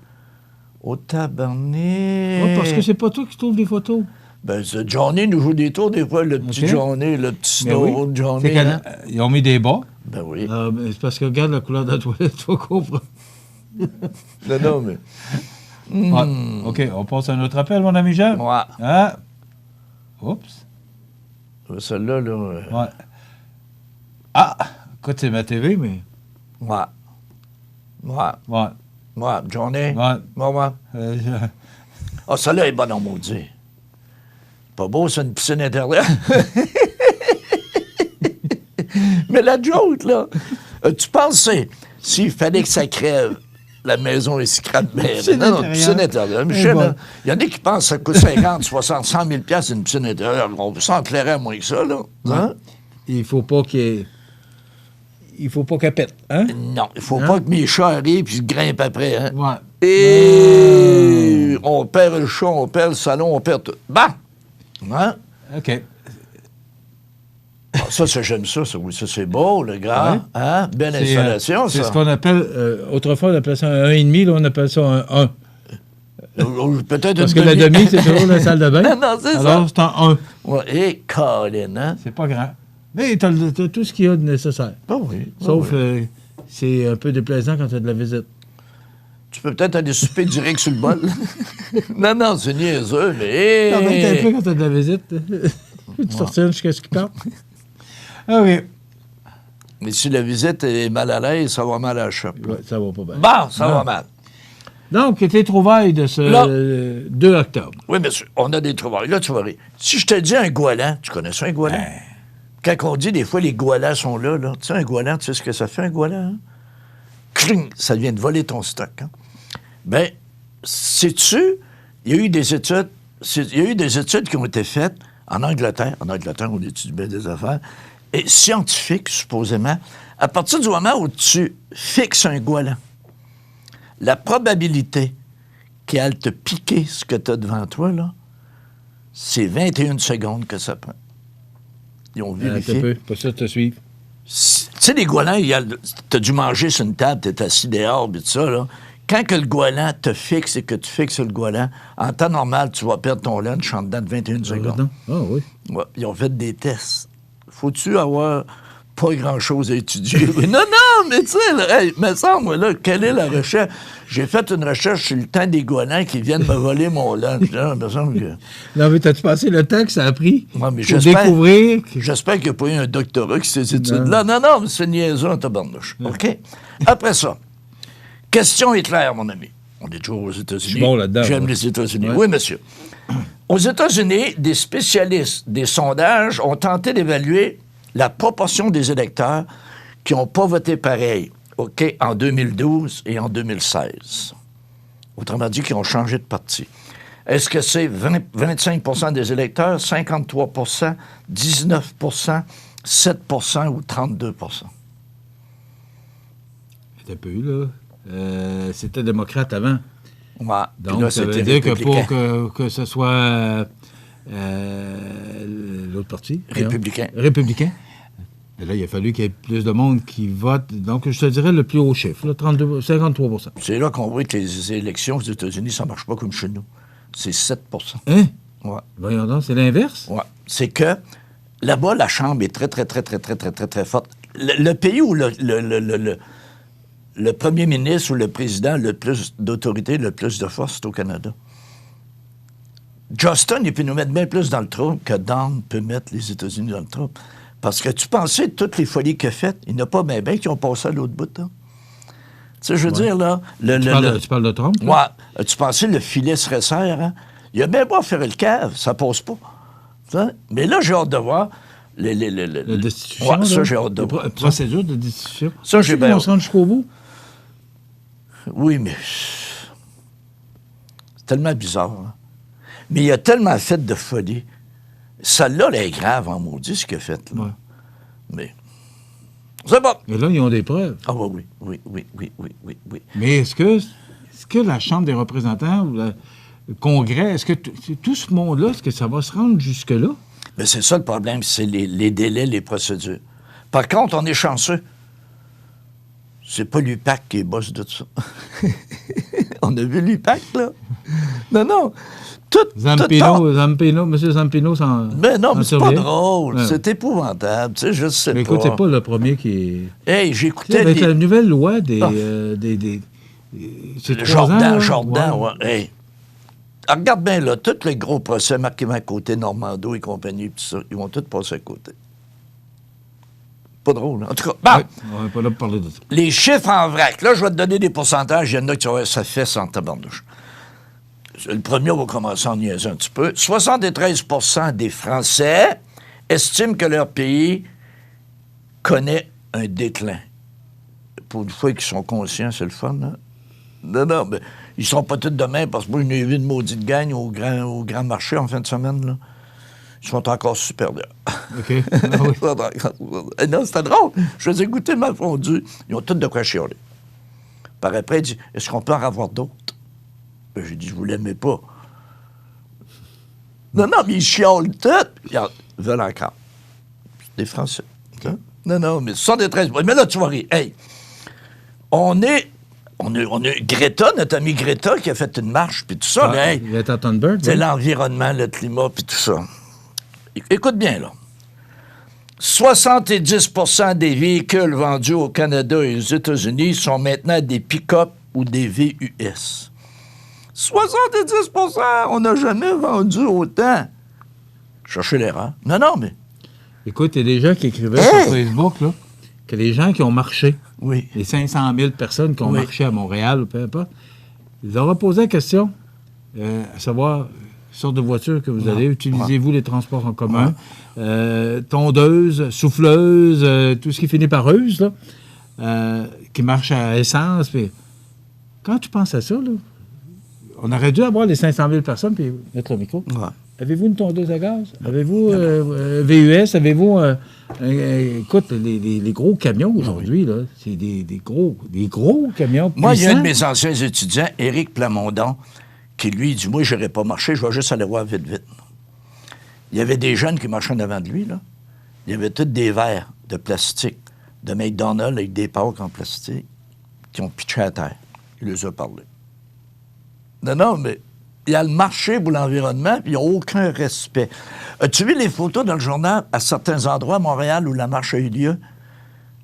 Au tabarnak. Ouais, parce que c'est pas toi qui trouves des photos. Ben, Johnny nous joue des tours, des fois, le petit Johnny, le petit Snow Johnny. Hein? Ils ont mis des bas. Ben oui. Mais c'est parce que regarde la couleur de la toilette, tu vas comprendre. non, mais... Ouais. OK, on passe à un autre appel, mon ami Jean. Ouais. Ah. Oups. Celle-là, là... Ouais. Ah! Écoute, c'est ma TV, mais... Ouais. Johnny. Ouais. Ah, celle-là est bonne en maudit. Pas beau, c'est une piscine intérieure. Mais la joke, là, tu pensais, s'il fallait que ça crève, la maison est scrap. Non, piscine intérieure. Michel, il y en a qui pensent que ça coûte 50, 60, 100 000 $, une piscine intérieure. On s'en plairait moins que ça, là. Hein? Il faut pas qu'il pète, hein? Non, il faut pas que mes chats arrivent et se grimpent après, hein? Ouais. Et on perd le chat, on perd le salon, on perd tout. Bah! Hein? OK. Ah, ça, j'aime ça. Oui, ça, c'est beau, le gars. Ouais. Hein? Belle installation, ça. C'est ce qu'on appelle... autrefois, on appelait ça un 1,5. Là, on appelle ça un 1. Peut-être parce que la demi, c'est toujours la salle de bain. Non, c'est alors, c'est un 1. Ouais, et Colin, hein? C'est pas grand. Mais t'as tout ce qu'il y a de nécessaire. Ah oui. Sauf, c'est un peu déplaisant quand tu as de la visite. Tu peux peut-être aller souper direct sur le bol. non, c'est niaiseux, mais... Non, mais t'as un peu quand tu as de la visite. Tu sortir jusqu'à ce qu'il parte. Ah oui. Mais si la visite est mal à l'aise, ça va mal à la chope. Oui, ça va pas bien. Bon, ça va mal. Donc, les trouvailles de ce 2 octobre. Oui, monsieur, on a des trouvailles. Là, tu vas rire. Si je te dis un goualan, tu connais ça, un goualan? Quand on dit, des fois, les goualans sont là, tu sais, un goualan, tu sais ce que ça fait, un goualan? Hein? Cling, ça vient de voler ton stock. Hein? Bien, sais-tu, il y a eu des études qui ont été faites en Angleterre. En Angleterre, on étudie bien des affaires. Et scientifiques, supposément, à partir du moment où tu fixes un goualan, la probabilité qu'elle te pique ce que tu as devant toi, là, c'est 21 secondes que ça prend. Ils ont vérifié. Pas ça te suivre. Tu sais, les goualans, tu as dû manger sur une table, tu es assis dehors, et tout ça, là. Quand que le goualan te fixe et que tu fixes le goualan, en temps normal, tu vas perdre ton lunch en dedans de 21 secondes. Ah oui. Ouais, ils ont fait des tests. Faut-tu avoir pas grand-chose à étudier? non, mais tu sais, hey, me semble, moi, là, quelle est la recherche? J'ai fait une recherche sur le temps des goualans qui viennent me voler mon lunch. Là, me semble que... Non, mais t'as-tu passé le temps que ça a pris pour découvrir? J'espère qu'il n'y a pas eu un doctorat qui ces études-là. Non, mais c'est niaiseux en tabarnouche. OK? Après ça, question est claire, mon ami. On est toujours aux États-Unis. Je suis bon là-dedans. J'aime les États-Unis. Ouais. Oui, monsieur. Aux États-Unis, des spécialistes des sondages ont tenté d'évaluer la proportion des électeurs qui n'ont pas voté pareil, OK, en 2012 et en 2016. Autrement dit, qui ont changé de parti. Est-ce que c'est 25 des électeurs, 53 19 7 ou 32 C'était un peu, là. C'était démocrate avant. Ouais. Donc, là, ça veut dire que pour que ce soit l'autre parti... Républicain. Et là, il a fallu qu'il y ait plus de monde qui vote. Donc, je te dirais le plus haut chiffre, là, 53 %. C'est là qu'on voit que les élections aux États-Unis, ça ne marche pas comme chez nous. C'est 7 Hein? Ouais. Voyons donc, c'est l'inverse? Ouais. C'est que là-bas, la Chambre est très, très, très, très, très, très, très, très forte. Le pays où le premier ministre ou le président a le plus d'autorité, le plus de force, c'est au Canada. Justin, il peut nous mettre bien plus dans le trouble que Don peut mettre les États-Unis dans le trouble. Parce que tu pensais, toutes les folies qu'il a faites, il n'y en a pas bien qui ont passé à l'autre bout. Hein? Tu sais, je veux dire, là... Tu parles de Trump? Là? Ouais. Tu pensais le filet serait serre, hein? Il a bien beau faire le cave, ça passe pas. T'sais? Mais là, j'ai hâte de voir... La destitution, ouais, ça, j'ai hâte de voir. Procédure de destitution. Ça, j'ai bien... On se rend jusqu'au bout? Oui, mais... C'est tellement bizarre. Hein? Mais il a tellement fait de folie. Celle-là, elle est grave en maudit, ce qu'il a fait. Là. Ouais. Mais... C'est bon. Et là, ils ont des preuves. Ah oui. Mais est-ce que la Chambre des représentants ou le Congrès, est-ce que tout ce monde-là, est-ce que ça va se rendre jusque-là? Mais c'est ça le problème, c'est les délais, les procédures. Par contre, on est chanceux. C'est pas l'UPAC qui est boss de tout ça. On a vu l'UPAC, là. Non. Zampino, M. Zampino s'en. Mais non, mais c'est pas surveille. drôle. Ouais. C'est épouvantable. Tu sais, je sais Mais pas. écoute, c'est pas le premier qui. Hey, Tu sais, j'écoutais avec les... la nouvelle loi des. C'est 3 ans, là. Jordan, Ouais. ouais. Hey. Alors, regarde bien, là, tous les gros procès, marqués à côté, Normando et compagnie, tout ça, ils vont tous passer à côté. Pas drôle, hein? En tout cas, bon, Ouais, on n'est pas là pour parler de ça. les chiffres en vrac. Là, je vais te donner des pourcentages. Il y en a qui vont ça fait sans tabarnouche. Le premier, on va commencer en niaiser un petit peu. 73 % des Français estiment que leur pays connaît un déclin. Pour une fois qu'ils sont conscients, c'est le fun, hein? Non, mais ils sont pas tous de même, parce que moi, je n'ai vu une maudite gang au grand marché en fin de semaine, là. Ils sont encore supérieurs. OK. Ah oui. Non, c'était drôle. Je faisais goûter ma fondue. Ils ont tous de quoi chialer. Par après, il dit, est-ce qu'on peut en avoir d'autres? Ben, j'ai dit, je vous l'aimais pas. Non, mais ils chiolent tout. Regarde, ils veulent encore. C'est des Français. Hein? Non, mais 73. Mais là, tu vas rire. Hey, on a Greta, notre amie Greta, qui a fait une marche, puis tout ça. Mais, hey, Greta Thunberg. c'est oui. l'environnement, le climat, puis tout ça. Écoute bien, là. 70 % des véhicules vendus au Canada et aux États-Unis sont maintenant des pick-up ou des VUS. 70 % on n'a jamais vendu autant. Cherchez l'erreur. Non, mais... Écoute, il y a des gens qui écrivaient sur Facebook là, que les gens qui ont marché, Oui. les 500 000 personnes qui ont marché à Montréal, ou peu importe, ils leur ont posé la question, à savoir, sorte de voiture que vous allez, utilisez-vous les transports en commun, tondeuse, souffleuse, tout ce qui finit par euse, là, qui marche à essence. Puis, quand tu penses à ça, là, on aurait dû avoir les 500 000 personnes, puis mettre le micro. Ouais. Avez-vous une tondeuse à gaz? Avez-vous VUS? Avez-vous... écoute, les gros camions aujourd'hui, là, c'est des gros camions puissants. Moi, il y a un de mes anciens étudiants, Éric Plamondon, qui, lui, dit, moi, je n'irai pas marcher, je vais juste aller voir vite. Il y avait des jeunes qui marchaient en avant de lui, là. Il y avait tous des verres de plastique de McDonald's avec des pâtes en plastique qui ont pitché à terre. Il les a parlé. Non, mais il y a le marché pour l'environnement, puis il n'y a aucun respect. As-tu vu les photos dans le journal à certains endroits à Montréal où la marche a eu lieu?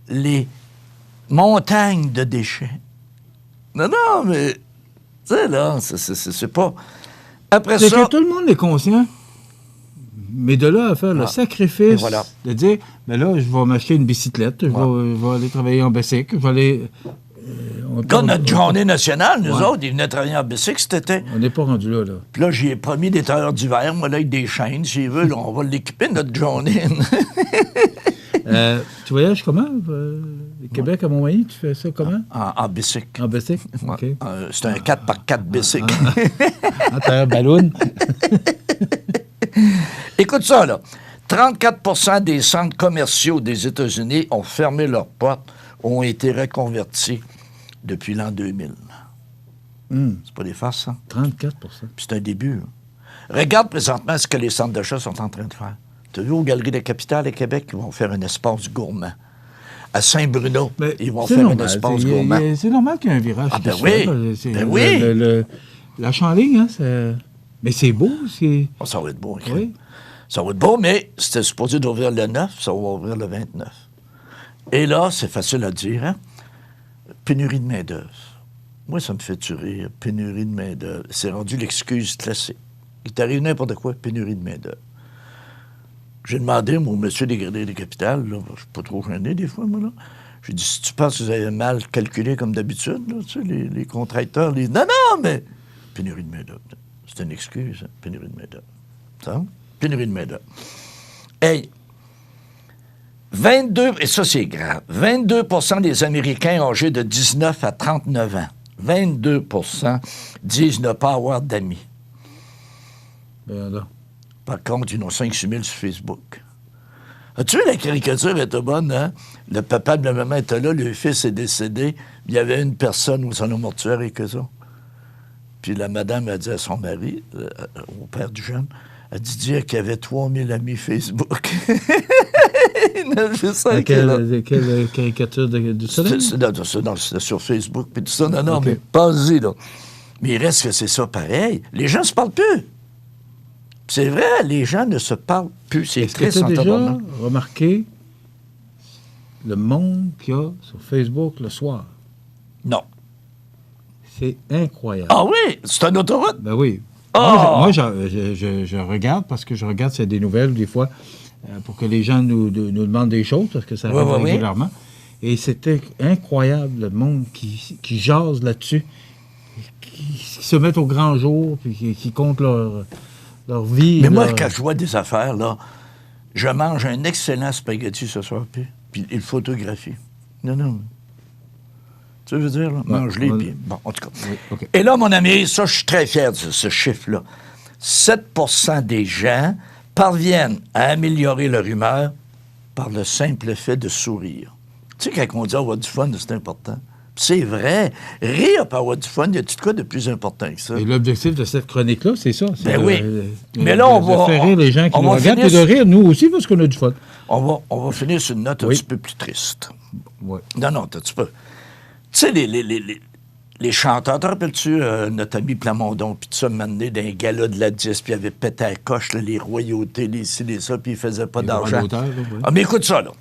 Les montagnes de déchets. Non, mais... Tu sais, là, c'est pas... Après c'est ça... que tout le monde est conscient. Mais de là à faire le sacrifice de dire, mais là, je vais m'acheter une bicyclette, je vais aller travailler en bicycle, je vais aller... Quand notre journée nationale, nous autres, ils venaient travailler en bicycle cet été. On n'est pas rendu là. Puis là, j'y ai promis des tailleurs d'hiver, moi, là, avec des chaînes, s'il veut, là, on va l'équiper, notre journée. Tu voyages comment? Québec à Montmagny, tu fais ça comment? En bicycle. En bicycle? Ouais. OK. C'est un 4x4 bicycle. T'as un ballon? Écoute ça, là. 34 % des centres commerciaux des États-Unis ont fermé leurs portes, ont été reconvertis depuis l'an 2000. C'est pas des farces, ça? 34 Puis c'est un début. Hein. Regarde présentement ce que les centres d'achat sont en train de faire. Tu as vu aux Galeries de la Capitale à Québec, ils vont faire un espace gourmand. À Saint-Bruno, ils vont faire un espace gourmand. C'est normal qu'il y ait un virage. Ah, ben oui! L'achat en ligne, hein, mais c'est beau. Oh, ça va être beau. Okay. Oui. Ça va être beau, mais c'était supposé d'ouvrir le 9, ça va ouvrir le 29. Et là, c'est facile à dire, hein? Pénurie de main-d'œuvre. Moi, ça me fait tuer. Pénurie de main-d'œuvre. C'est rendu l'excuse classique. Il t'arrive n'importe quoi, pénurie de main-d'œuvre. J'ai demandé, moi, au monsieur des Galeries des Capitales, là, je suis pas trop gêné des fois, moi, là. J'ai dit, si tu penses que vous avez mal calculé comme d'habitude, là, tu sais, les contracteurs, Non, mais pénurie de main-d'œuvre. C'est une excuse, hein? Pénurie de main-d'œuvre. Ça? Pénurie de main-d'œuvre. Hey! 22, et ça c'est grave, 22 % des Américains âgés de 19 à 39 ans, 22 % disent ne pas avoir d'amis. Par contre, ils ont 5-6 000 sur Facebook. As-tu vu, la caricature était bonne, hein? Le papa de la maman était là, le fils est décédé, il y avait une personne au salon mortuaire et que ça. Puis la madame a dit à son mari, au père du jeune, elle dit dire qu'il y avait 3000 amis Facebook. Quelle caricature du soleil? C'est sur Facebook, puis tout ça. Non, mais pas-y, là. Mais il reste que c'est ça pareil. Les gens ne se parlent plus. C'est vrai, les gens ne se parlent plus. C'est Est-ce que triste tu as en déjà tabarnak. remarqué le monde qu'il y a sur Facebook le soir? Non. C'est incroyable. Ah oui? C'est une autoroute? Ben oui. Ah! Moi, je regarde parce que je regarde s'il y a des nouvelles des fois pour que les gens nous demandent des choses parce que ça arrive régulièrement. Et c'était incroyable le monde qui jase là-dessus, qui se mettent au grand jour puis qui comptent leur vie. Mais moi, quand je vois des affaires, là, je mange un excellent spaghetti ce soir, puis il photographie. Non. Tu veux dire, là? Mange-les, puis... Bon, en tout cas. Oui, okay. Et là, mon ami, ça, je suis très fier de ce chiffre-là. 7 % des gens parviennent à améliorer leur humeur par le simple fait de sourire. Tu sais, quand on dit avoir du fun, c'est important. C'est vrai. Rire pour avoir du fun, y a-t-il de quoi de plus important que ça? Et l'objectif de cette chronique-là, c'est ça. C'est oui. Mais là, on va... de faire rire les gens qui nous regardent et de rire, nous aussi, parce qu'on a du fun. On va finir sur une note un petit peu plus triste. Oui. Non, tu peux... Tu sais, les chanteurs, te rappelles-tu notre ami Plamondon, puis tout ça, m'amenait d'un gala de la 10, puis il avait pété à la coche, là, les royautés, les ci, les ça, puis il faisait pas d'argent. Ah, mais écoute ça, là.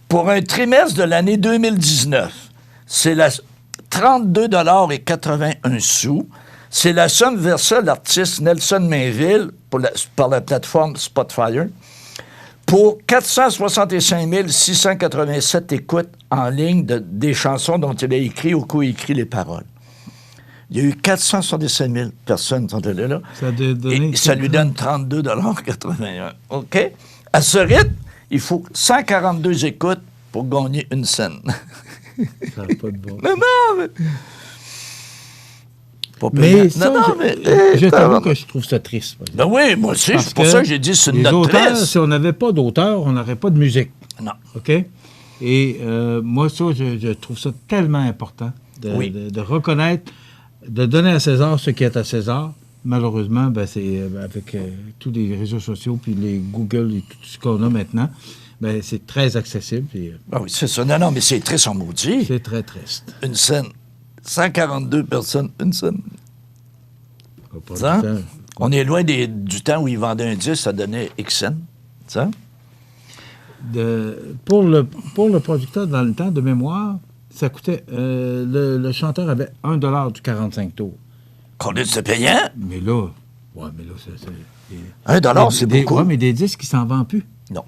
Pour un trimestre de l'année 2019, c'est 32,81 $. C'est la somme versée à l'artiste Nelson Mainville par la plateforme Spotify pour 465 687 écoutes en ligne des chansons dont il a écrit ou co-écrit les paroles. Il y a eu 465 000 personnes qui sont allées là. Ça lui donne 32,81 $. OK? À ce rythme, il faut 142 écoutes pour gagner une scène. Ça n'a pas de bon. Mais je t'avoue que je trouve ça triste. Ben oui, moi aussi, c'est pour ça que j'ai dit c'est une note triste. Si on n'avait pas d'auteur, on n'aurait pas de musique. Non. OK? Et moi, ça, je trouve ça tellement important de reconnaître, de donner à César ce qui est à César. Malheureusement, c'est avec tous les réseaux sociaux puis les Google et tout ce qu'on a maintenant, c'est très accessible. Puis, oui, c'est ça. Non, mais c'est triste en maudit. C'est très triste. Une scène. 142 personnes, une scène. Ça? On est loin du temps où ils vendaient un disque, ça donnait X cents. Ça? Pour le producteur, dans le temps, de mémoire, ça coûtait... le chanteur avait $1 du 45 tours. C'est payant? Mais là, c'est... $1, c'est beaucoup. Oui, mais des disques, ils s'en vendent plus. Non.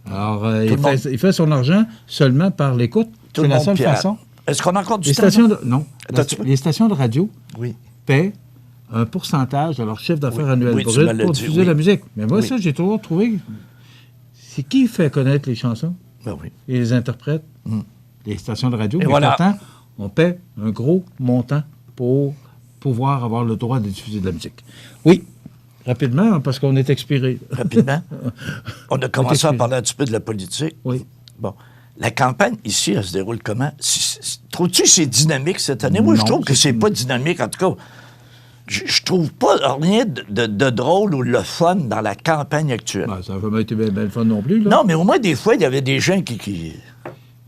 Alors, il fait son argent seulement par l'écoute. C'est la seule façon. Est-ce qu'on a encore du temps? Les stations de radio oui. paient un pourcentage de leur chiffre d'affaires annuel brut pour diffuser la musique. Mais moi, ça, j'ai toujours trouvé... C'est qui fait connaître les chansons et les interprètes? Les stations de radio. Et pourtant, on paie un gros montant pour pouvoir avoir le droit de diffuser de la musique. Oui, rapidement, parce qu'on est expiré. Rapidement? On a commencé à parler un petit peu de la politique. Oui. Bon. La campagne, ici, elle se déroule comment? Trouves-tu que c'est dynamique cette année? Moi, je trouve que c'est pas dynamique. En tout cas, je trouve pas rien de drôle ou le fun dans la campagne actuelle. Ça n'a jamais été bien le fun non plus. Là. Non, mais au moins, des fois, il y avait des gens qui...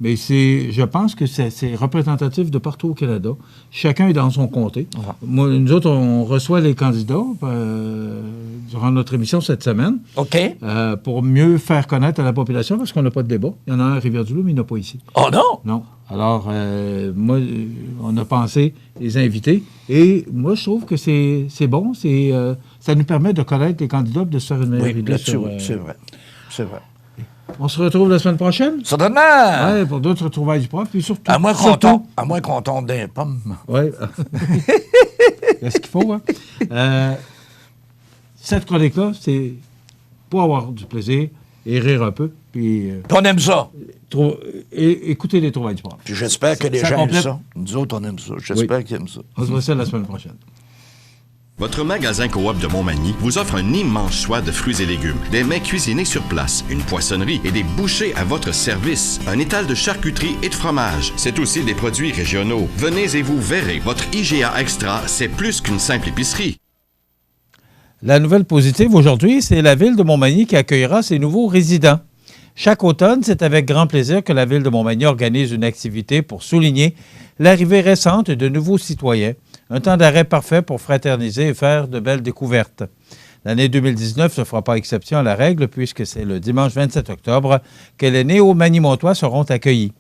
Mais je pense que c'est représentatif de partout au Canada. Chacun est dans son comté. Nous autres, on reçoit les candidats durant notre émission cette semaine. OK. Pour mieux faire connaître à la population, parce qu'on n'a pas de débat. Il y en a un à Rivière-du-Loup, mais il n'y en a pas ici. Oh non? Non. Alors, moi, on a pensé les inviter. Et moi, je trouve que c'est bon. Ça nous permet de connaître les candidats et de se faire une meilleure idée. C'est vrai. C'est vrai. On se retrouve la semaine prochaine? Certainement! Oui, pour d'autres retrouvailles du prof. Puis surtout, à moins qu'on tombe d'un pomme. Oui. C'est ce qu'il faut, hein? Cette chronique-là, c'est pour avoir du plaisir et rire un peu. Puis on aime ça. Écoutez les trouvailles du prof. Puis j'espère que les gens aiment ça. Nous autres, on aime ça. J'espère qu'ils aiment ça. On se voit ça la semaine prochaine. Votre magasin Coop de Montmagny vous offre un immense choix de fruits et légumes, des mets cuisinés sur place, une poissonnerie et des bouchers à votre service, un étal de charcuterie et de fromage. C'est aussi des produits régionaux. Venez et vous verrez, votre IGA Extra, c'est plus qu'une simple épicerie. La nouvelle positive aujourd'hui, c'est la Ville de Montmagny qui accueillera ses nouveaux résidents. Chaque automne, c'est avec grand plaisir que la Ville de Montmagny organise une activité pour souligner l'arrivée récente de nouveaux citoyens. Un temps d'arrêt parfait pour fraterniser et faire de belles découvertes. L'année 2019 ne fera pas exception à la règle puisque c'est le dimanche 27 octobre que les néo-manimontois seront accueillis.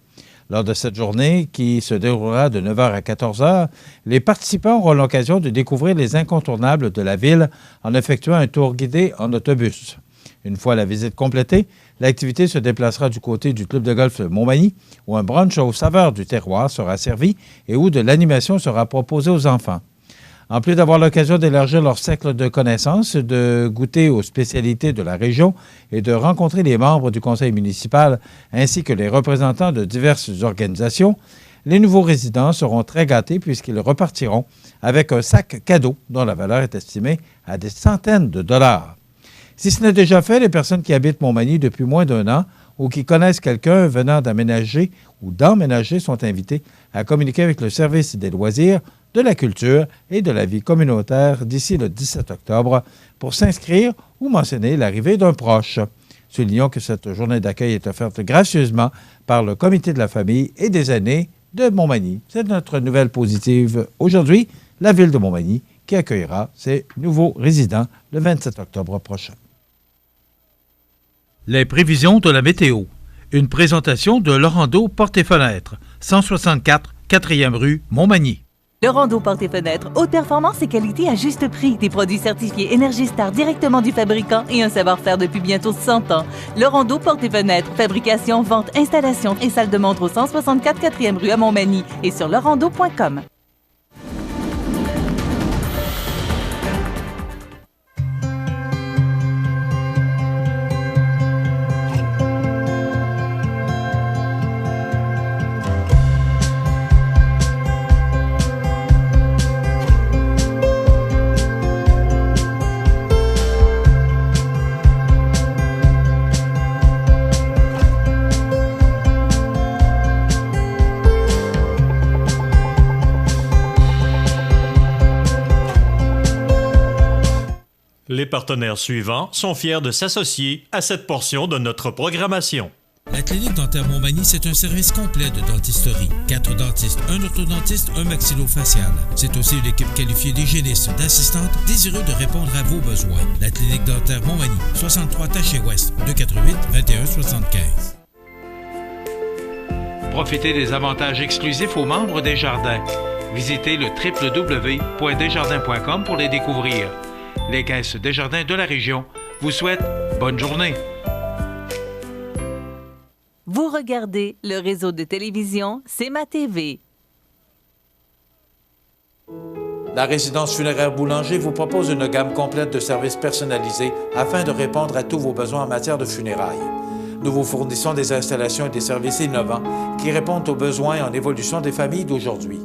Lors de cette journée, qui se déroulera de 9h à 14h, les participants auront l'occasion de découvrir les incontournables de la ville en effectuant un tour guidé en autobus. Une fois la visite complétée, l'activité se déplacera du côté du club de golf Montmagny, où un brunch aux saveurs du terroir sera servi et où de l'animation sera proposée aux enfants. En plus d'avoir l'occasion d'élargir leur cercle de connaissances, de goûter aux spécialités de la région et de rencontrer les membres du conseil municipal ainsi que les représentants de diverses organisations, les nouveaux résidents seront très gâtés puisqu'ils repartiront avec un sac cadeau dont la valeur est estimée à des centaines de dollars. Si ce n'est déjà fait, les personnes qui habitent Montmagny depuis moins d'1 an ou qui connaissent quelqu'un venant d'aménager ou d'emménager sont invités à communiquer avec le service des loisirs, de la culture et de la vie communautaire d'ici le 17 octobre pour s'inscrire ou mentionner l'arrivée d'un proche. Soulignons que cette journée d'accueil est offerte gracieusement par le Comité de la famille et des aînés de Montmagny. C'est notre nouvelle positive aujourd'hui, la ville de Montmagny qui accueillera ses nouveaux résidents le 27 octobre prochain. Les prévisions de la météo. Une présentation de Laurando Portes et Fenêtres, 164 4e rue Montmagny. Laurando Portes et Fenêtres, haute performance et qualité à juste prix. Des produits certifiés Énergie Star directement du fabricant et un savoir-faire depuis bientôt 100 ans. Laurando Portes et Fenêtres, fabrication, vente, installation et salle de montre au 164 4e rue à Montmagny et sur laurando.com. Les partenaires suivants sont fiers de s'associer à cette portion de notre programmation. La clinique dentaire Montmagny, c'est un service complet de dentisterie. 4 dentistes, un orthodontiste, un maxillofacial. C'est aussi une équipe qualifiée d'hygiénistes, d'assistantes, désireux de répondre à vos besoins. La clinique dentaire Montmagny, 63 Taché-Ouest, 248-2175. Profitez des avantages exclusifs aux membres des Jardins. Visitez le www.desjardins.com pour les découvrir. Les caisses Desjardins de la région vous souhaitent bonne journée. Vous regardez le réseau de télévision C'est ma TV. La résidence funéraire Boulanger vous propose une gamme complète de services personnalisés afin de répondre à tous vos besoins en matière de funérailles. Nous vous fournissons des installations et des services innovants qui répondent aux besoins en évolution des familles d'aujourd'hui.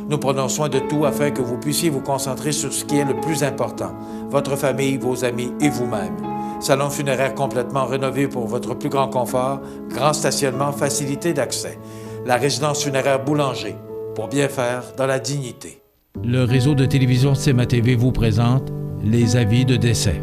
Nous prenons soin de tout afin que vous puissiez vous concentrer sur ce qui est le plus important, votre famille, vos amis et vous-même. Salon funéraire complètement rénové pour votre plus grand confort, grand stationnement, facilité d'accès. La résidence funéraire Boulanger, pour bien faire dans la dignité. Le réseau de télévision C'est ma TV vous présente les avis de décès.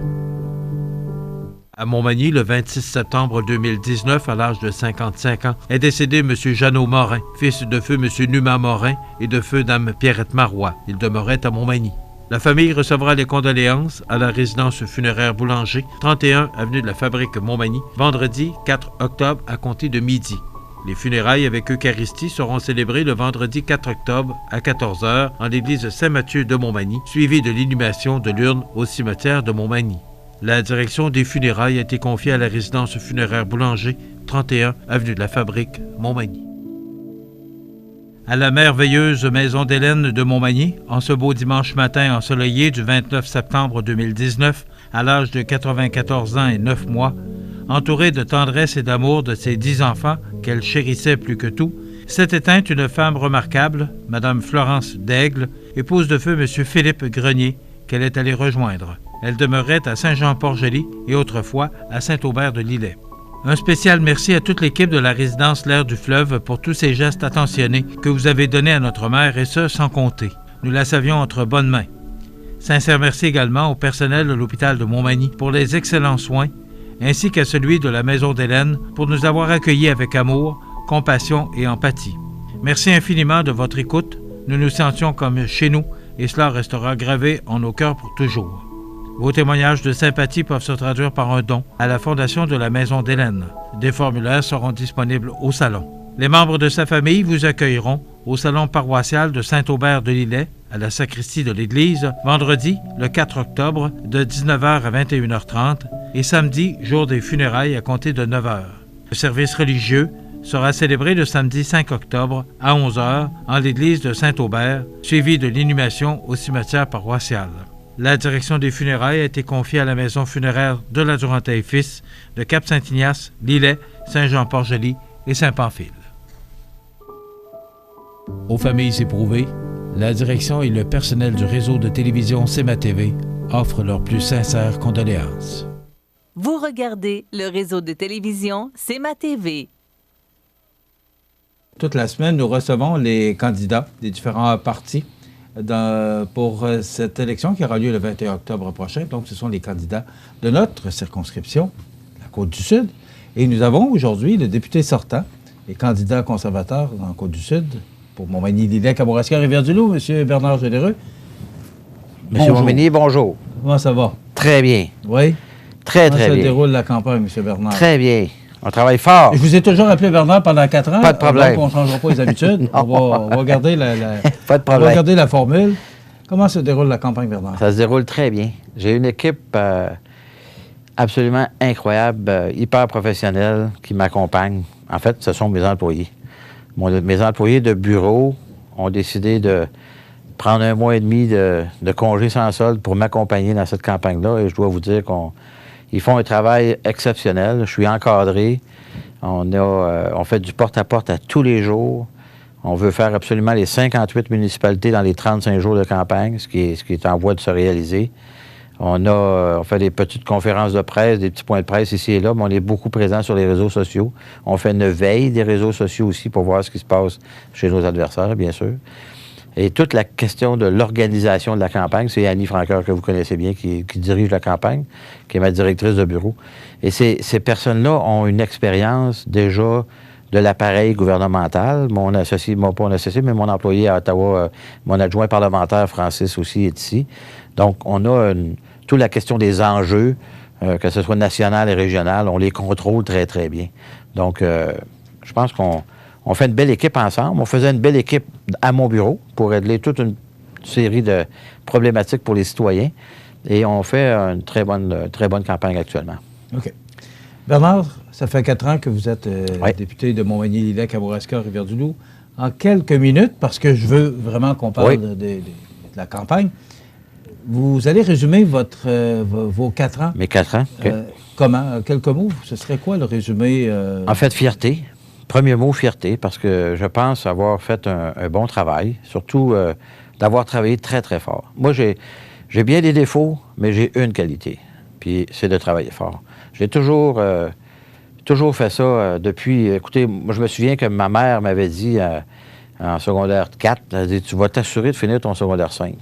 À Montmagny, le 26 septembre 2019, à l'âge de 55 ans, est décédé M. Jeannot Morin, fils de feu M. Numa Morin et de feu Dame Pierrette Marois. Il demeurait à Montmagny. La famille recevra les condoléances à la résidence funéraire Boulanger, 31 avenue de la Fabrique Montmagny, vendredi 4 octobre à compter de midi. Les funérailles avec Eucharistie seront célébrées le vendredi 4 octobre à 14h en l'église Saint-Mathieu de Montmagny, suivies de l'inhumation de l'urne au cimetière de Montmagny. La direction des funérailles a été confiée à la résidence funéraire Boulanger, 31 avenue de la Fabrique, Montmagny. À la merveilleuse maison d'Hélène de Montmagny, en ce beau dimanche matin ensoleillé du 29 septembre 2019, à l'âge de 94 ans et 9 mois, entourée de tendresse et d'amour de ses 10 enfants qu'elle chérissait plus que tout, s'est éteinte une femme remarquable, Mme Florence Daigle, épouse de feu M. Philippe Grenier, qu'elle est allée rejoindre. Elle demeurait à Saint-Jean-Port-Joli et autrefois à Saint-Aubert-de-Lillet. Un spécial merci à toute l'équipe de la résidence L'Air du Fleuve pour tous ces gestes attentionnés que vous avez donnés à notre mère et ce, sans compter. Nous la savions entre bonnes mains. Sincère merci également au personnel de l'hôpital de Montmagny pour les excellents soins, ainsi qu'à celui de la maison d'Hélène pour nous avoir accueillis avec amour, compassion et empathie. Merci infiniment de votre écoute. Nous nous sentions comme chez nous et cela restera gravé en nos cœurs pour toujours. Vos témoignages de sympathie peuvent se traduire par un don à la Fondation de la Maison d'Hélène. Des formulaires seront disponibles au salon. Les membres de sa famille vous accueilleront au salon paroissial de Saint-Aubert de Lillet, à la sacristie de l'église, vendredi, le 4 octobre, de 19h à 21h30 et samedi, jour des funérailles, à compter de 9h. Le service religieux sera célébré le samedi 5 octobre à 11h en l'église de Saint-Aubert, suivi de l'inhumation au cimetière paroissial. La direction des funérailles a été confiée à la maison funéraire de la Durantaye Fils de Cap-Saint-Ignace, Lillet, Saint-Jean-Port-Joli et Saint-Pamphile. Aux familles éprouvées, la direction et le personnel du réseau de télévision CMA-TV offrent leurs plus sincères condoléances. Vous regardez le réseau de télévision CMA-TV. Toute la semaine, nous recevons les candidats des différents partis pour cette élection qui aura lieu le 21 octobre prochain. Donc, ce sont les candidats de notre circonscription, la Côte-du-Sud. Et nous avons aujourd'hui le député sortant et candidat conservateur dans la Côte-du-Sud pour Montmagny, Lillet, Kamouraska, Rivière-du-Loup, M. Bernard Généreux. M. Montmagny, bonjour. Comment ça va? Très bien. Oui? Très bien. Comment se déroule la campagne, M. Bernard? Très bien. On travaille fort. Je vous ai toujours appelé Bernard pendant 4 ans. Pas de problème. Donc, on ne changera pas les habitudes. on va garder Pas de problème. On va garder la formule. Comment se déroule la campagne, Bernard? Ça se déroule très bien. J'ai une équipe absolument incroyable, hyper professionnelle, qui m'accompagne. En fait, ce sont mes employés. Mes employés de bureau ont décidé de prendre 1 mois et demi de congé sans solde pour m'accompagner dans cette campagne-là. Et je dois vous dire qu'ils font un travail exceptionnel. Je suis encadré. On fait du porte-à-porte à tous les jours. On veut faire absolument les 58 municipalités dans les 35 jours de campagne, ce qui est en voie de se réaliser. On fait des petites conférences de presse, des petits points de presse ici et là, mais on est beaucoup présent sur les réseaux sociaux. On fait une veille des réseaux sociaux aussi pour voir ce qui se passe chez nos adversaires, bien sûr. Et toute la question de l'organisation de la campagne, c'est Annie Francoeur, que vous connaissez bien, qui dirige la campagne, qui est ma directrice de bureau. Et ces personnes-là ont une expérience déjà de l'appareil gouvernemental. Mon employé à Ottawa, mon adjoint parlementaire, Francis, aussi, est ici. Donc, on a toute la question des enjeux, que ce soit national et régional, on les contrôle très, très bien. Donc, je pense qu'on fait une belle équipe ensemble. On faisait une belle équipe à mon bureau pour régler toute une série de problématiques pour les citoyens. Et on fait une très bonne campagne actuellement. OK. Bernard, ça fait 4 ans que vous êtes député de Montmagny, Lillet, Kamouraska, Rivière-du-Loup. En quelques minutes, parce que je veux vraiment qu'on parle de la campagne, vous allez résumer vos 4 ans. Mes 4 ans, OK. Comment? Quelques mots? Ce serait quoi le résumé? En fait, fierté. Premier mot, fierté, parce que je pense avoir fait un bon travail, surtout d'avoir travaillé très, très fort. Moi, j'ai bien des défauts, mais j'ai une qualité, puis c'est de travailler fort. J'ai toujours fait ça depuis... Écoutez, moi, je me souviens que ma mère m'avait dit en secondaire 4, elle a dit, tu vas t'assurer de finir ton secondaire 5.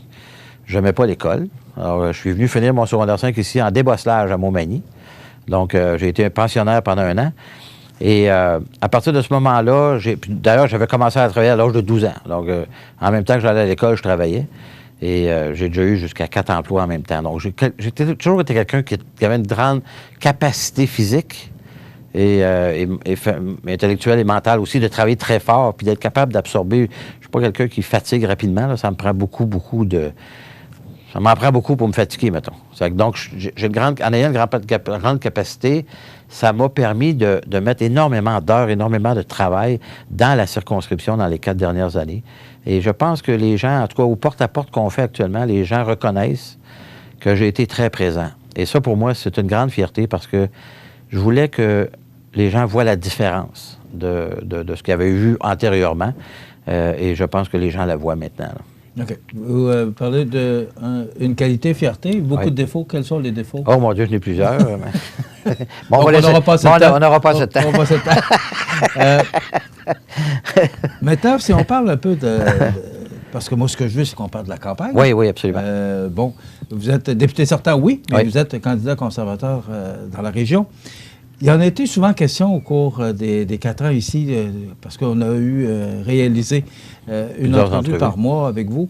Je n'aimais pas l'école. Alors, je suis venu finir mon secondaire 5 ici en débosselage à Montmagny. Donc, j'ai été un pensionnaire pendant 1 an. Et à partir de ce moment-là, d'ailleurs, j'avais commencé à travailler à l'âge de 12 ans. Donc, en même temps que j'allais à l'école, je travaillais. Et j'ai déjà eu jusqu'à 4 emplois en même temps. Donc, j'ai toujours été quelqu'un qui avait une grande capacité physique et intellectuelle et mentale aussi, de travailler très fort puis d'être capable d'absorber. Je ne suis pas quelqu'un qui fatigue rapidement. Là. Ça me prend beaucoup de... Ça m'en prend beaucoup pour me fatiguer, mettons. Donc, en ayant une grande capacité, ça m'a permis de mettre énormément d'heures, énormément de travail dans la circonscription dans les 4 dernières années. Et je pense que les gens, en tout cas au porte-à-porte qu'on fait actuellement, les gens reconnaissent que j'ai été très présent. Et ça, pour moi, c'est une grande fierté parce que je voulais que les gens voient la différence de ce qu'ils avaient vu antérieurement. Et je pense que les gens la voient maintenant. Là. OK. Vous parlez d'une qualité, fierté, beaucoup de défauts. Quels sont les défauts? Oh mon Dieu, j'en ai plusieurs. Bon, on n'aura pas ce temps. On n'aura pas ce temps. Maintenant, si on parle un peu parce que moi, ce que je veux, c'est qu'on parle de la campagne. Oui, absolument. Bon, vous êtes député sortant, oui, mais vous êtes candidat conservateur dans la région. Il y en a été souvent question au cours des 4 ans ici, parce qu'on a eu réalisé une entrevue par mois avec vous.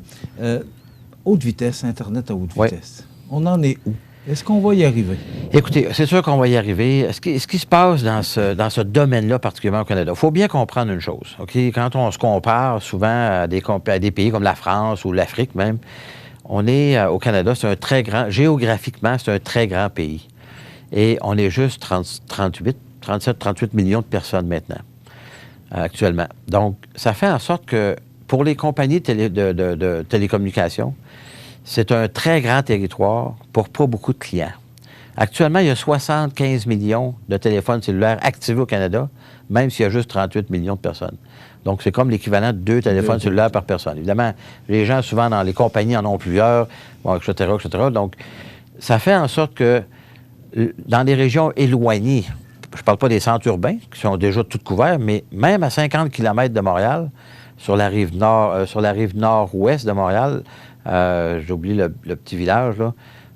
haute vitesse, Internet à haute vitesse. On en est où? Est-ce qu'on va y arriver? Écoutez, c'est sûr qu'on va y arriver. Ce qui se passe dans ce domaine-là, particulièrement au Canada, il faut bien comprendre une chose. OK? Quand on se compare souvent à des pays comme la France ou l'Afrique même, on est au Canada, c'est un très grand, géographiquement, c'est un très grand pays. Et on est juste 37-38 millions de personnes maintenant, actuellement. Donc, ça fait en sorte que pour les compagnies de télécommunications, c'est un très grand territoire pour pas beaucoup de clients. Actuellement, il y a 75 millions de téléphones cellulaires activés au Canada, même s'il y a juste 38 millions de personnes. Donc, c'est comme l'équivalent de 2 téléphones cellulaires par personne. Évidemment, les gens, souvent, dans les compagnies, en ont plusieurs, bon, etc., etc. Donc, ça fait en sorte que dans les régions éloignées, je ne parle pas des centres urbains, qui sont déjà tous couverts, mais même à 50 km de Montréal, sur la rive nord-ouest de Montréal, j'ai oublié le petit village, là,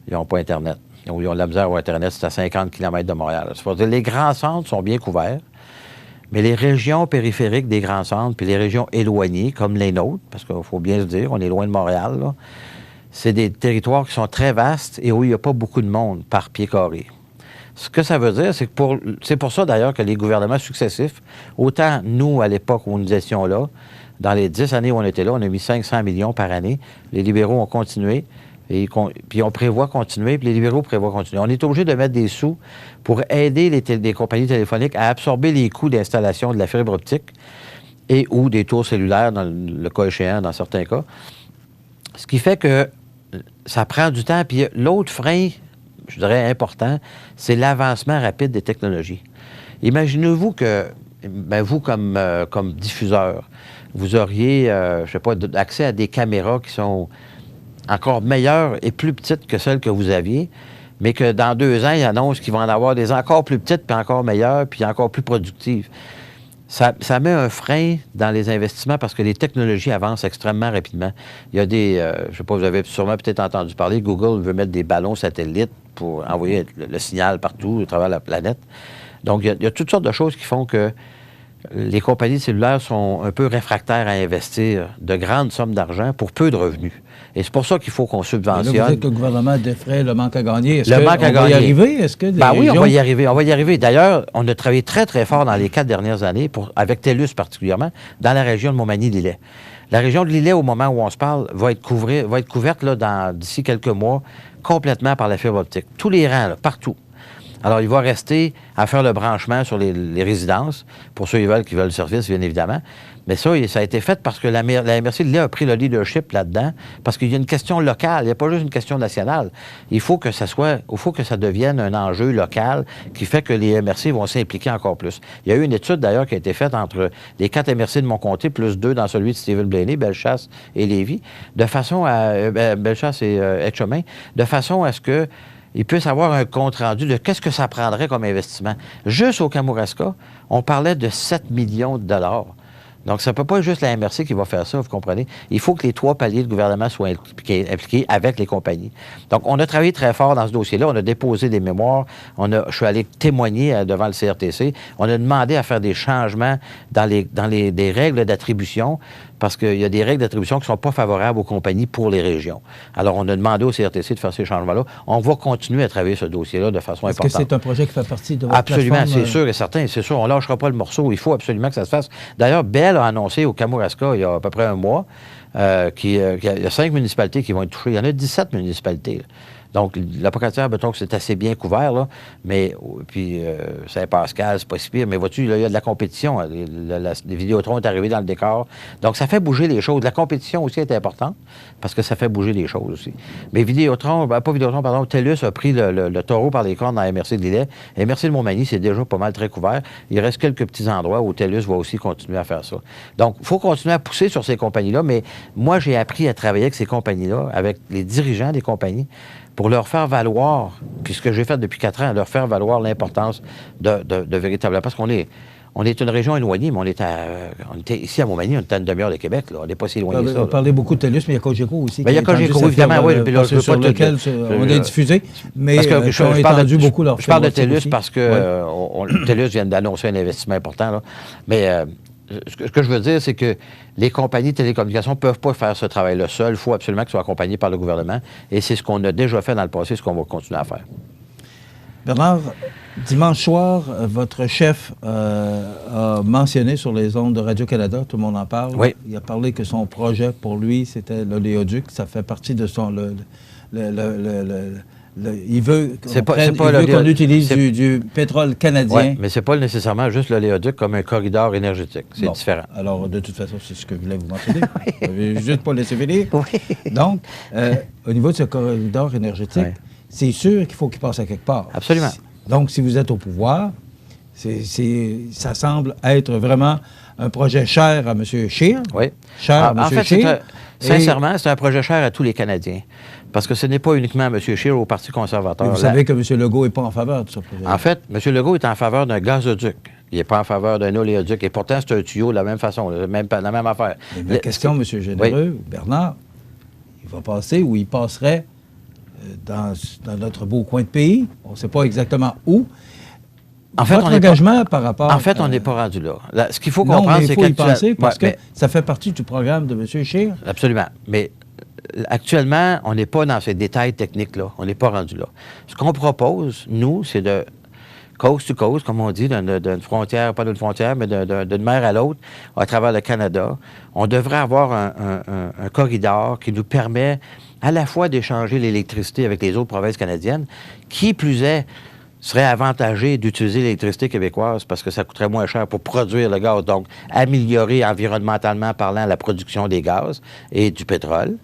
ils n'ont pas Internet. Ils ont de la misère au Internet, c'est à 50 km de Montréal. C'est-à-dire les grands centres sont bien couverts, mais les régions périphériques des grands centres, puis les régions éloignées, comme les nôtres, parce qu'il faut bien se dire, on est loin de Montréal, là, c'est des territoires qui sont très vastes et où il n'y a pas beaucoup de monde par pied carré. Ce que ça veut dire, c'est que c'est pour ça, d'ailleurs, que les gouvernements successifs, autant nous, à l'époque où nous étions là, dans les 10 années où on était là, on a mis 500 millions par année. Les libéraux ont continué, puis on prévoit continuer, puis les libéraux prévoient continuer. On est obligé de mettre des sous pour aider les compagnies téléphoniques à absorber les coûts d'installation de la fibre optique et ou des tours cellulaires, dans le cas échéant, dans certains cas. Ce qui fait que ça prend du temps. Puis l'autre frein, je dirais important, c'est l'avancement rapide des technologies. Imaginez-vous que, vous, comme diffuseur, vous auriez, je ne sais pas, accès à des caméras qui sont encore meilleures et plus petites que celles que vous aviez, mais que dans 2 ans, ils annoncent qu'ils vont en avoir des encore plus petites, puis encore meilleures, puis encore plus productives. Ça met un frein dans les investissements parce que les technologies avancent extrêmement rapidement. Il y a des, je ne sais pas, vous avez sûrement peut-être entendu parler, Google veut mettre des ballons satellites pour envoyer le signal partout à travers la planète. Donc, il y a toutes sortes de choses qui font que les compagnies cellulaires sont un peu réfractaires à investir de grandes sommes d'argent pour peu de revenus. Et c'est pour ça qu'il faut qu'on subventionne. Là, vous dites que le gouvernement défraie le manque à gagner. Est-ce qu'on va y arriver? Est-ce que oui, régions... on va y arriver. On va y arriver. D'ailleurs, on a travaillé très, très fort dans les 4 dernières années, avec TELUS particulièrement, dans la région de Montmagny-Lillet. La région de Lillet, au moment où on se parle, va être couverte d'ici quelques mois complètement par la fibre optique. Tous les rangs, là, partout. Alors, il va rester à faire le branchement sur les résidences, pour ceux qui veulent le service, bien évidemment. Mais ça a été fait parce que la MRC de Lillet a pris le leadership là-dedans, parce qu'il y a une question locale, il n'y a pas juste une question nationale. Il faut que ça devienne un enjeu local qui fait que les MRC vont s'impliquer encore plus. Il y a eu une étude, d'ailleurs, qui a été faite entre les 4 MRC de mon comté, plus 2 dans celui de Stephen-Blaney, Bellechasse et Lévis, de façon à... Bellechasse et Etchemin, de façon à ce que il puisse avoir un compte-rendu de qu'est-ce que ça prendrait comme investissement. Juste au Kamouraska, on parlait de 7 millions de dollars. Donc, ça ne peut pas être juste la MRC qui va faire ça, vous comprenez? Il faut que les 3 paliers de gouvernement soient impliqués avec les compagnies. Donc, on a travaillé très fort dans ce dossier-là. On a déposé des mémoires. Je suis allé témoigner devant le CRTC. On a demandé à faire des changements dans des règles d'attribution parce qu'il y a des règles d'attribution qui ne sont pas favorables aux compagnies pour les régions. Alors, on a demandé au CRTC de faire ces changements-là. On va continuer à travailler ce dossier-là de façon importante. Est-ce que c'est un projet qui fait partie de votre Absolument, plateforme? c'est sûr et certain. C'est sûr, on ne lâchera pas le morceau. Il faut absolument que ça se fasse. D'ailleurs, Bell a annoncé au Kamouraska, il y a à peu près un mois, qu'il y a 5 municipalités qui vont être touchées. Il y en a 17 municipalités, là. Donc, la Pocatière, mettons que c'est assez bien couvert, là, mais puis Saint-Pascal, c'est pas si pire, mais vois-tu, il y a de la compétition. Les Vidéotron est arrivé dans le décor. Donc, ça fait bouger les choses. La compétition aussi est importante, parce que ça fait bouger les choses aussi. Mais TELUS a pris le taureau par les cornes dans la MRC de Lillet. La MRC de Montmagny, c'est déjà pas mal très couvert. Il reste quelques petits endroits où TELUS va aussi continuer à faire ça. Donc, il faut continuer à pousser sur ces compagnies-là, mais moi, j'ai appris à travailler avec ces compagnies-là, avec les dirigeants des compagnies, pour leur faire valoir, puis ce que j'ai fait depuis 4 ans, leur faire valoir l'importance de véritablement... Parce qu'on est une région éloignée, mais on était ici à Montmagny, on était à une demi-heure de Québec, là. On n'est pas si éloigné de ça. On parlait beaucoup de TELUS, mais il y a Cogeco aussi. Il y a Cogeco, évidemment, oui. Sur lequel on est diffusé, mais parce que je parle de TELUS parce que TELUS vient d'annoncer un investissement important, là. Mais ce que je veux dire, c'est que les compagnies de télécommunications ne peuvent pas faire ce travail-là seules. Il faut absolument qu'ils soient accompagnés par le gouvernement. Et c'est ce qu'on a déjà fait dans le passé, ce qu'on va continuer à faire. Bernard, dimanche soir, votre chef a mentionné sur les ondes de Radio-Canada, tout le monde en parle. Oui. Il a parlé que son projet, pour lui, c'était l'oléoduc. Ça fait partie de son... il veut qu'on utilise du pétrole canadien. Oui, mais ce n'est pas nécessairement juste l'oléoduc comme un corridor énergétique. C'est différent. Alors, de toute façon, c'est ce que je voulais vous mentionner. Juste pour laisser finir. Oui. Donc, au niveau de ce corridor énergétique, c'est sûr qu'il faut qu'il passe à quelque part. Absolument. Donc, si vous êtes au pouvoir, ça semble être vraiment un projet cher à M. Scheer. Oui. Cher à M. Scheer. Sincèrement, c'est un projet cher à tous les Canadiens. Parce que ce n'est pas uniquement à M. Scheer au Parti conservateur. Et vous savez que M. Legault n'est pas en faveur de ce projet. En fait, M. Legault est en faveur d'un gazoduc. Il n'est pas en faveur d'un oléoduc. Et pourtant, c'est un tuyau de la même façon, la même affaire. Mais la question, M. Généreux, Bernard, il va passer ou il passerait dans notre beau coin de pays. On ne sait pas exactement où. En fait, votre engagement par rapport... En fait, on n'est pas rendu là. Ce qu'il faut comprendre, c'est qu'il faut y penser parce que ça fait partie du programme de M. Scheer. Absolument. Mais actuellement, on n'est pas dans ces détails techniques-là. On n'est pas rendu là. Ce qu'on propose, nous, c'est de coast to coast, comme on dit, d'une frontière, pas d'une frontière, mais d'une mer à l'autre, à travers le Canada. On devrait avoir un corridor qui nous permet à la fois d'échanger l'électricité avec les autres provinces canadiennes, qui plus est, serait avantagé d'utiliser l'électricité québécoise parce que ça coûterait moins cher pour produire le gaz, donc améliorer environnementalement parlant la production des gaz et du pétrole.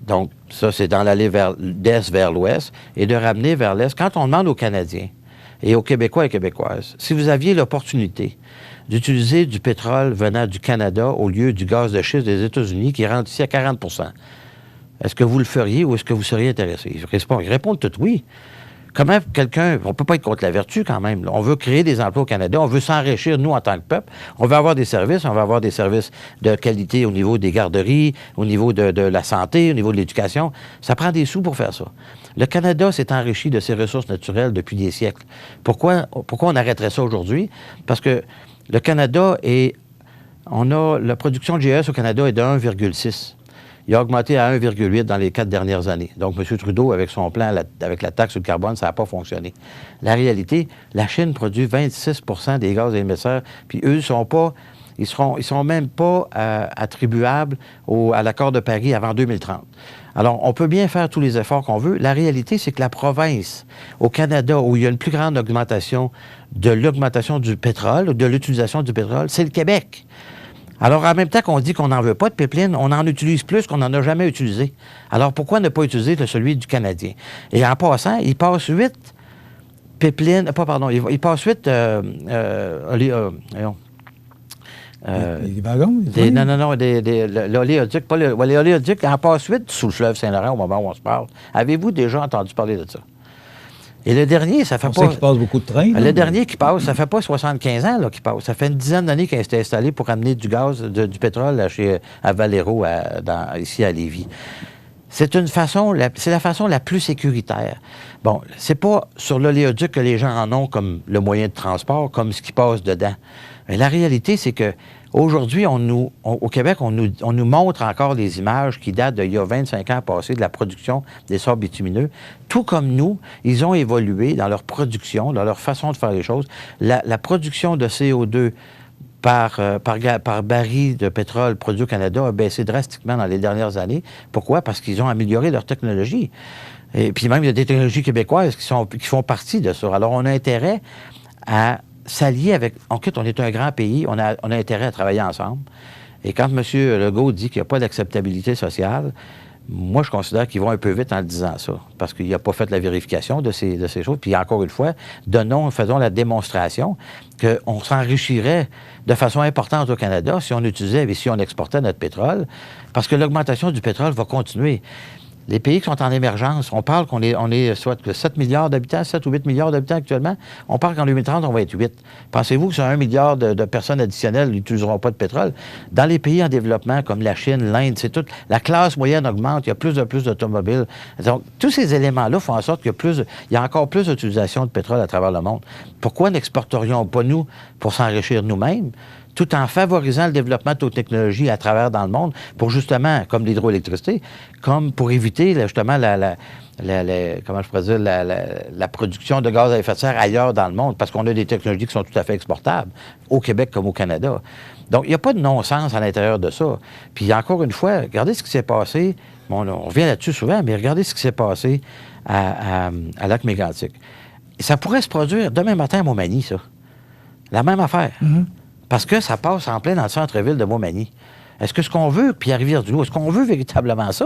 Donc, ça, c'est dans l'allée d'est vers l'ouest et de ramener vers l'est. Quand on demande aux Canadiens et aux Québécois et Québécoises, si vous aviez l'opportunité d'utiliser du pétrole venant du Canada au lieu du gaz de schiste des États-Unis qui rentre ici à 40 %, est-ce que vous le feriez ou est-ce que vous seriez intéressé? Ils répondent tout oui. Comment quelqu'un... On ne peut pas être contre la vertu quand même. Là. On veut créer des emplois au Canada. On veut s'enrichir, nous, en tant que peuple. On veut avoir des services. On veut avoir des services de qualité au niveau des garderies, au niveau de la santé, au niveau de l'éducation. Ça prend des sous pour faire ça. Le Canada s'est enrichi de ses ressources naturelles depuis des siècles. Pourquoi on arrêterait ça aujourd'hui? Parce que le Canada la production de GES au Canada est de 1,6. Il a augmenté à 1,8 dans les 4 dernières années. Donc, M. Trudeau, avec son plan, avec la taxe sur le carbone, ça n'a pas fonctionné. La réalité, la Chine produit 26 % des gaz à émetteurs, puis eux, ils sont même pas attribuables à l'accord de Paris avant 2030. Alors, on peut bien faire tous les efforts qu'on veut. La réalité, c'est que la province au Canada où il y a une plus grande augmentation de l'augmentation du pétrole, ou de l'utilisation du pétrole, c'est le Québec. Alors, en même temps qu'on dit qu'on n'en veut pas de pipeline, on en utilise plus qu'on n'en a jamais utilisé. Alors, pourquoi ne pas utiliser celui du Canadien? Et en passant, il passe 8 pipelines... il passe 8... les wagons? L'oléoduc, pas l'oléoduc, en passe 8 sous le fleuve Saint-Laurent au moment où on se parle. Avez-vous déjà entendu parler de ça? Et le dernier, ça fait pas... On sait qu'il passe beaucoup de trains. Le dernier qui passe, ça fait pas 75 ans qu'il passe. Ça fait une dizaine d'années qu'il a été installé pour amener du gaz, du pétrole à Valero, ici à Lévis. C'est la façon la plus sécuritaire. Bon, c'est pas sur l'oléoduc que les gens en ont comme le moyen de transport, comme ce qui passe dedans. Mais la réalité, c'est que aujourd'hui, au Québec, on nous montre encore des images qui datent d'il y a 25 ans passés de la production des sables bitumineux. Tout comme nous, ils ont évolué dans leur production, dans leur façon de faire les choses. La production de CO2 par baril de pétrole produit au Canada a baissé drastiquement dans les dernières années. Pourquoi? Parce qu'ils ont amélioré leur technologie. Et puis même, il y a des technologies québécoises qui font partie de ça. Alors, on a intérêt à s'allier avec... On est un grand pays, on a intérêt à travailler ensemble. Et quand M. Legault dit qu'il n'y a pas d'acceptabilité sociale, moi, je considère qu'ils vont un peu vite en disant ça, parce qu'il n'a pas fait la vérification de ces choses. Puis encore une fois, faisons la démonstration qu'on s'enrichirait de façon importante au Canada si on utilisait et si on exportait notre pétrole, parce que l'augmentation du pétrole va continuer. Les pays qui sont en émergence, on parle qu'on est soit 7 milliards d'habitants, 7 ou 8 milliards d'habitants actuellement. On parle qu'en 2030, on va être 8. Pensez-vous que sur 1 milliard de personnes additionnelles n'utiliseront pas de pétrole? Dans les pays en développement, comme la Chine, l'Inde, c'est tout. La classe moyenne augmente, il y a plus d'automobiles. Donc, tous ces éléments-là font en sorte qu'il y a encore plus d'utilisation de pétrole à travers le monde. Pourquoi n'exporterions pas, nous, pour s'enrichir nous-mêmes, tout en favorisant le développement de nos technologies à travers dans le monde pour justement, comme l'hydroélectricité, comme pour éviter justement comment je pourrais dire, la production de gaz à effet de serre ailleurs dans le monde, parce qu'on a des technologies qui sont tout à fait exportables, au Québec comme au Canada. Donc, il n'y a pas de non-sens à l'intérieur de ça. Puis, encore une fois, regardez ce qui s'est passé. Bon, on revient là-dessus souvent, mais regardez ce qui s'est passé à Lac-Mégantic. Ça pourrait se produire demain matin à Montmagny, ça. La même affaire. Mm-hmm. Parce que ça passe en plein dans le centre-ville de Montmagny. Est-ce que ce qu'on veut, puis à Rivière-du-Loup, est-ce qu'on veut véritablement ça?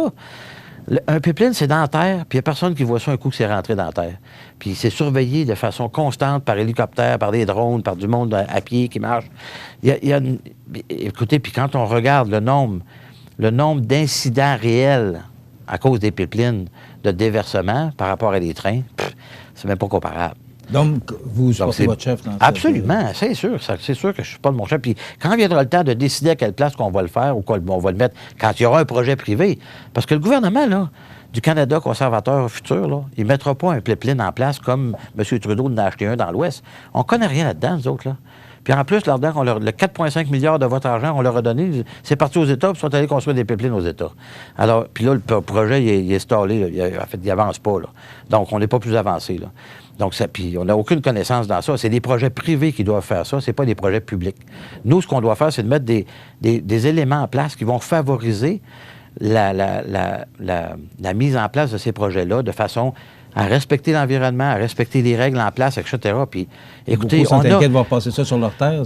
Un pipeline, c'est dans la terre, puis il n'y a personne qui voit ça un coup que c'est rentré dans la terre. Puis c'est surveillé de façon constante par hélicoptère, par des drones, par du monde à pied qui marche. Écoutez, puis quand on regarde le nombre d'incidents réels à cause des pipelines de déversement par rapport à des trains, c'est même pas comparable. Donc, vous supportez votre chef dans ça? Absolument, c'est sûr que je ne suis pas de mon chef. Puis quand viendra le temps de décider à quelle place qu'on va le faire ou qu'on va le mettre, quand il y aura un projet privé, parce que le gouvernement, là, du Canada conservateur futur, là, il ne mettra pas un pipeline en place comme M. Trudeau en a acheté un dans l'Ouest. On ne connaît rien là-dedans, nous autres, là. Puis en plus, là-dedans, le 4,5 milliards de votre argent, on leur a donné, c'est parti aux États, puis ils sont allés construire des pipelines aux États. Alors, puis là, le projet, il est stallé, là. En fait, il n'avance pas, là. Donc, on n'est pas plus avancé, là. Donc, puis on n'a aucune connaissance dans ça. C'est des projets privés qui doivent faire ça, c'est pas des projets publics. Nous, ce qu'on doit faire, c'est de mettre des éléments en place qui vont favoriser la mise en place de ces projets-là de façon à respecter l'environnement, à respecter les règles en place, etc. Puis, écoutez, beaucoup sont inquiets de voir passer ça sur leur terre.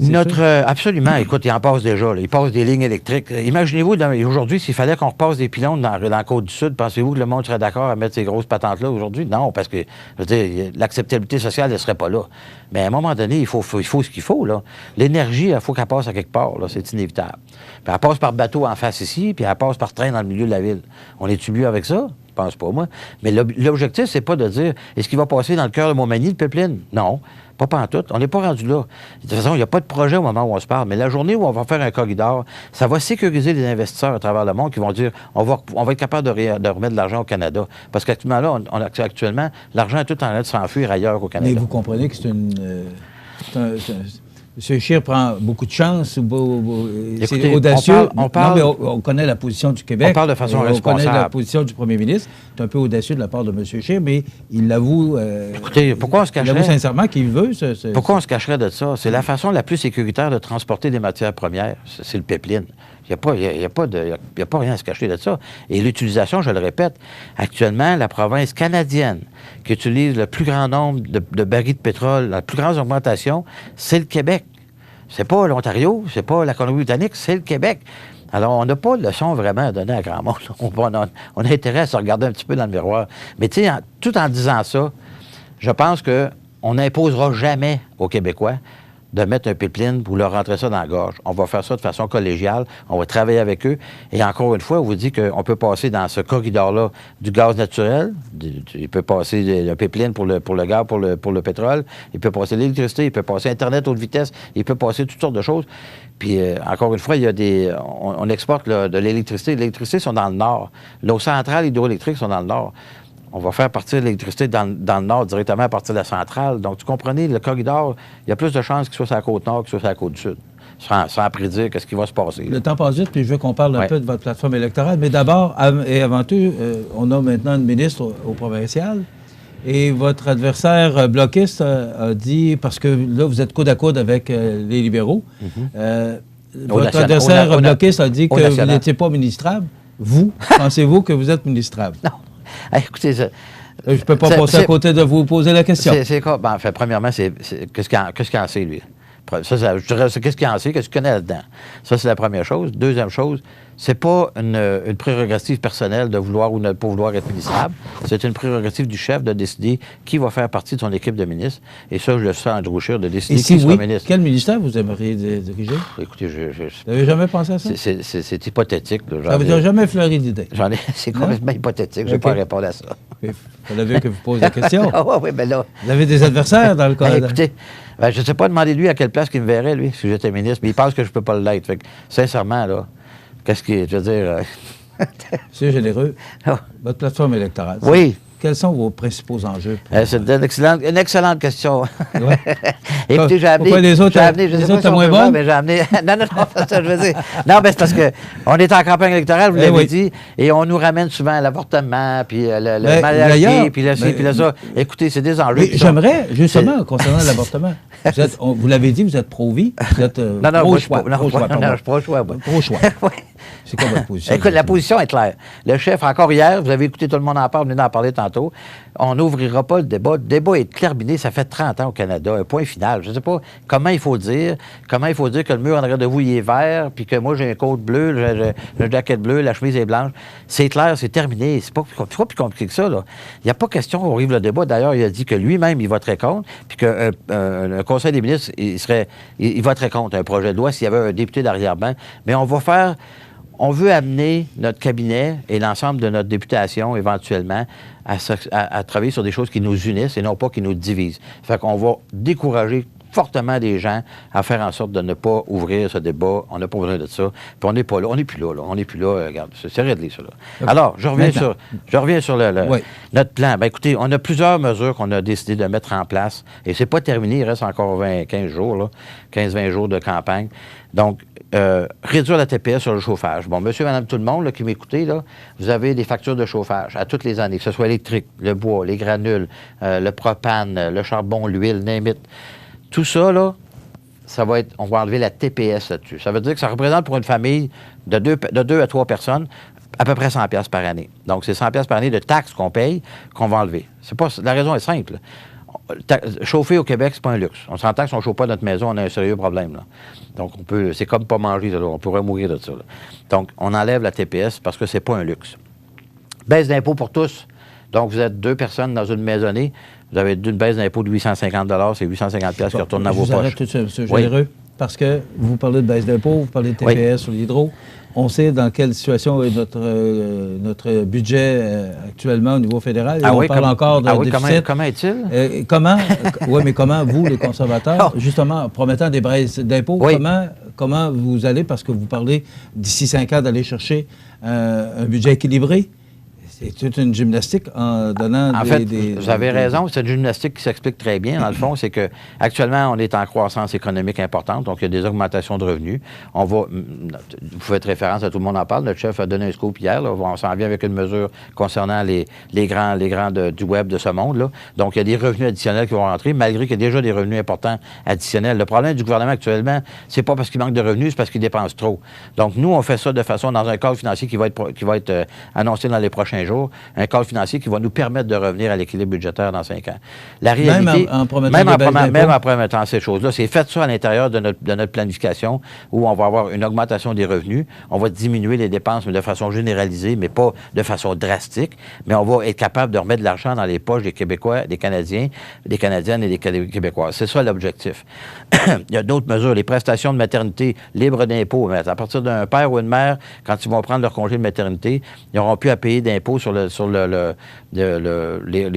Absolument. Écoute, ils en passent déjà. Là. Ils passent des lignes électriques. Imaginez-vous, aujourd'hui, s'il fallait qu'on repasse des pylônes dans la Côte-du-Sud, pensez-vous que le monde serait d'accord à mettre ces grosses patentes-là aujourd'hui? Non, parce que, je veux dire, l'acceptabilité sociale ne serait pas là. Mais à un moment donné, il faut ce qu'il faut, là. L'énergie, il faut qu'elle passe à quelque part, là. C'est inévitable. Puis elle passe par bateau en face ici, puis elle passe par train dans le milieu de la ville. On est-tu mieux avec ça? Je pense pas, moi. Mais l'objectif, c'est pas de dire, est-ce qu'il va passer dans le cœur de Montmagny, le pipeline? Non, pas pantoute. On n'est pas rendu là. De toute façon, il n'y a pas de projet au moment où on se parle. Mais la journée où on va faire un corridor, ça va sécuriser les investisseurs à travers le monde qui vont dire, on va être capable de remettre de l'argent au Canada. Parce qu'actuellement, là, actuellement, l'argent est tout en train de s'enfuir ailleurs au Canada. Mais vous comprenez que c'est M. Scheer prend beaucoup de chance. C'est audacieux. Non, mais on connaît la position du Québec. On parle de façon responsable. On connaît la position du premier ministre. C'est un peu audacieux de la part de M. Scheer, mais il l'avoue. Écoutez, pourquoi on se cacherait? Il avoue sincèrement qu'il veut. Pourquoi on se cacherait de ça? C'est la façon la plus sécuritaire de transporter des matières premières. C'est le pipeline. Il n'y a pas rien à se cacher de ça. Et l'utilisation, je le répète, actuellement, la province canadienne qui utilise le plus grand nombre de barils de pétrole, la plus grande augmentation, c'est le Québec. C'est pas l'Ontario, c'est pas la Colombie-Britannique, c'est le Québec. Alors, on n'a pas de leçon vraiment à donner à grand monde. On a intérêt à se regarder un petit peu dans le miroir. Mais tu sais, tout en disant ça, je pense qu'on n'imposera jamais aux Québécois de mettre un pipeline pour leur rentrer ça dans la gorge. On va faire ça de façon collégiale, on va travailler avec eux. Et encore une fois, on vous dit qu'on peut passer dans ce corridor-là du gaz naturel, il peut passer un pipeline pour le gaz, pour le pétrole, il peut passer l'électricité, il peut passer Internet haute vitesse, il peut passer toutes sortes de choses. Puis, encore une fois, il y a on exporte de l'électricité. L'électricité sont dans le nord. Nos centrales hydroélectriques sont dans le nord. On va faire partir l'électricité dans le nord directement à partir de la centrale. Donc, tu comprenez, le corridor, il y a plus de chances qu'il soit sur la côte nord que sur la côte sud, sans prédire qu'est-ce qui va se passer. Le temps passe vite, puis je veux qu'on parle un peu de votre plateforme électorale. Mais d'abord, et avant tout, on a maintenant une ministre au provincial. Et votre adversaire bloquiste a dit, parce que là, vous êtes coude à coude avec les libéraux, votre adversaire bloquiste a dit que vous n'étiez pas ministrable. Vous, pensez-vous que vous êtes ministrable? Non. Écoutez, je ne peux pas passer à côté de vous poser la question. C'est quoi? Ben, en fait, premièrement, qu'est-ce qu'il en sait, lui? Je dirais, c'est qu'est-ce qu'il en sait, qu'est-ce qu'il connaît là-dedans. Ça, c'est la première chose. Deuxième chose, c'est pas une prérogative personnelle de vouloir ou de ne pas vouloir être ministrable. C'est une prérogative du chef de décider qui va faire partie de son équipe de ministres. Et ça, je le sens à Andrew Scheer de décider qui sera ministre. Quel ministère vous aimeriez diriger? Écoutez, vous n'avez jamais pensé à ça? C'est hypothétique. Ça vous a jamais fleuri d'idée? C'est complètement hypothétique. Je ne vais pas répondre à ça. Il fallait bien que vous posez la question. Oui, mais là... Vous avez des adversaires dans le cas. Écoutez, je ne sais pas demander lui à quelle place qu'il me verrait, lui, si j'étais ministre, mais il pense que je ne peux pas l'être. Fait que, sincèrement, là, qu'est-ce qui est, je veux dire... Monsieur Généreux, votre plateforme électorale. Oui. quels sont vos principaux enjeux? C'est une excellente question. Ouais. Écoutez, j'ai amené... Pourquoi les autres, je sais pas si moins bonnes? mais j'ai amené... Non, c'est ça, je veux dire. Non, mais c'est parce qu'on est en campagne électorale, vous l'avez dit, et on nous ramène souvent à l'avortement, puis le mariage, puis puis ça. Écoutez, c'est des enjeux. J'aimerais, justement, concernant l'avortement, vous l'avez dit, vous êtes pro-vie, vous êtes pro-choix. Non, je suis pro-choix. Pro-choix. C'est quoi votre position? Écoute, la position est claire. Le chef, encore hier, vous avez écouté tout le monde en parle, on venait d'en parler tantôt, on n'ouvrira pas le débat. Le débat est terminé, ça fait 30 ans au Canada, un point final. Je ne sais pas comment il faut dire que le mur en arrière de vous, il est vert, puis que moi, j'ai un coat bleu, le jacket bleu, la chemise est blanche. C'est clair, c'est terminé. C'est pas plus compliqué que ça, là. Il n'y a pas question qu'on ouvre le débat. D'ailleurs, il a dit que lui-même, il voterait contre, puis que le Conseil des ministres, il voterait contre un projet de loi s'il y avait un député d'arrière-ban. Mais on veut amener notre cabinet et l'ensemble de notre députation, éventuellement, à travailler sur des choses qui nous unissent et non pas qui nous divisent. Fait qu'on va décourager fortement des gens à faire en sorte de ne pas ouvrir ce débat. On n'a pas besoin de ça. Puis on n'est pas là. On n'est plus là. On n'est plus là. Regarde, c'est réglé, ça. Là. Okay. Alors, je reviens sur notre plan. Ben, écoutez, on a plusieurs mesures qu'on a décidé de mettre en place. Et c'est pas terminé. Il reste encore 15 jours, 15-20 jours de campagne. Donc, réduire la TPS sur le chauffage. Bon, monsieur, madame, tout le monde là, qui m'écoutez, là, vous avez des factures de chauffage à toutes les années, que ce soit électrique, le bois, les granules, le propane, le charbon, l'huile, name it. Tout ça, là, on va enlever la TPS là-dessus. Ça veut dire que ça représente pour une famille de 2 à 3 personnes à peu près 100$ par année. Donc, c'est 100$ par année de taxes qu'on paye qu'on va enlever. La raison est simple. Chauffer au Québec, c'est pas un luxe. On s'entend que si on ne chauffe pas notre maison, on a un sérieux problème. Là. Donc, c'est comme pas manger. Là. On pourrait mourir de ça. Là. Donc, on enlève la TPS parce que c'est pas un luxe. Baisse d'impôt pour tous. Donc, vous êtes 2 personnes dans une maisonnée. Vous avez une baisse d'impôt de 850$, c'est 850$ qui retournent dans vos poches. Je vous arrête tout de suite, M. Généreux, parce que vous parlez de baisse d'impôt, vous parlez de TPS sur l'hydro. On sait dans quelle situation est notre budget actuellement au niveau fédéral. On parle encore d'un déficit. Comment est-il? Oui, mais comment vous, les conservateurs, justement, promettant des baisses d'impôts, comment vous allez, parce que vous parlez d'ici 5 ans d'aller chercher un budget équilibré? C'est toute une gymnastique en donnant vous avez raison, c'est une gymnastique qui s'explique très bien. Dans le fond, c'est qu'actuellement, on est en croissance économique importante, donc il y a des augmentations de revenus. Vous faites référence à tout le monde en parle. Notre chef a donné un scoop hier. Là, on s'en vient avec une mesure concernant les grands du web de ce monde. Là. Donc, il y a des revenus additionnels qui vont rentrer, malgré qu'il y a déjà des revenus importants additionnels. Le problème du gouvernement actuellement, c'est pas parce qu'il manque de revenus, c'est parce qu'il dépense trop. Donc, nous, on fait ça de façon dans un cadre financier qui va être annoncé dans les prochains jours. Un cadre financier qui va nous permettre de revenir à l'équilibre budgétaire dans 5 ans. La réalité, même en promettant ces choses-là, c'est fait ça à l'intérieur de notre planification où on va avoir une augmentation des revenus, on va diminuer les dépenses, mais de façon généralisée, mais pas de façon drastique, mais on va être capable de remettre de l'argent dans les poches des Québécois, des Canadiens, des Canadiennes et des Québécois. C'est ça l'objectif. Il y a d'autres mesures, les prestations de maternité libres d'impôts. À partir d'un père ou une mère, quand ils vont prendre leur congé de maternité, ils n'auront plus à payer d'impôts sur les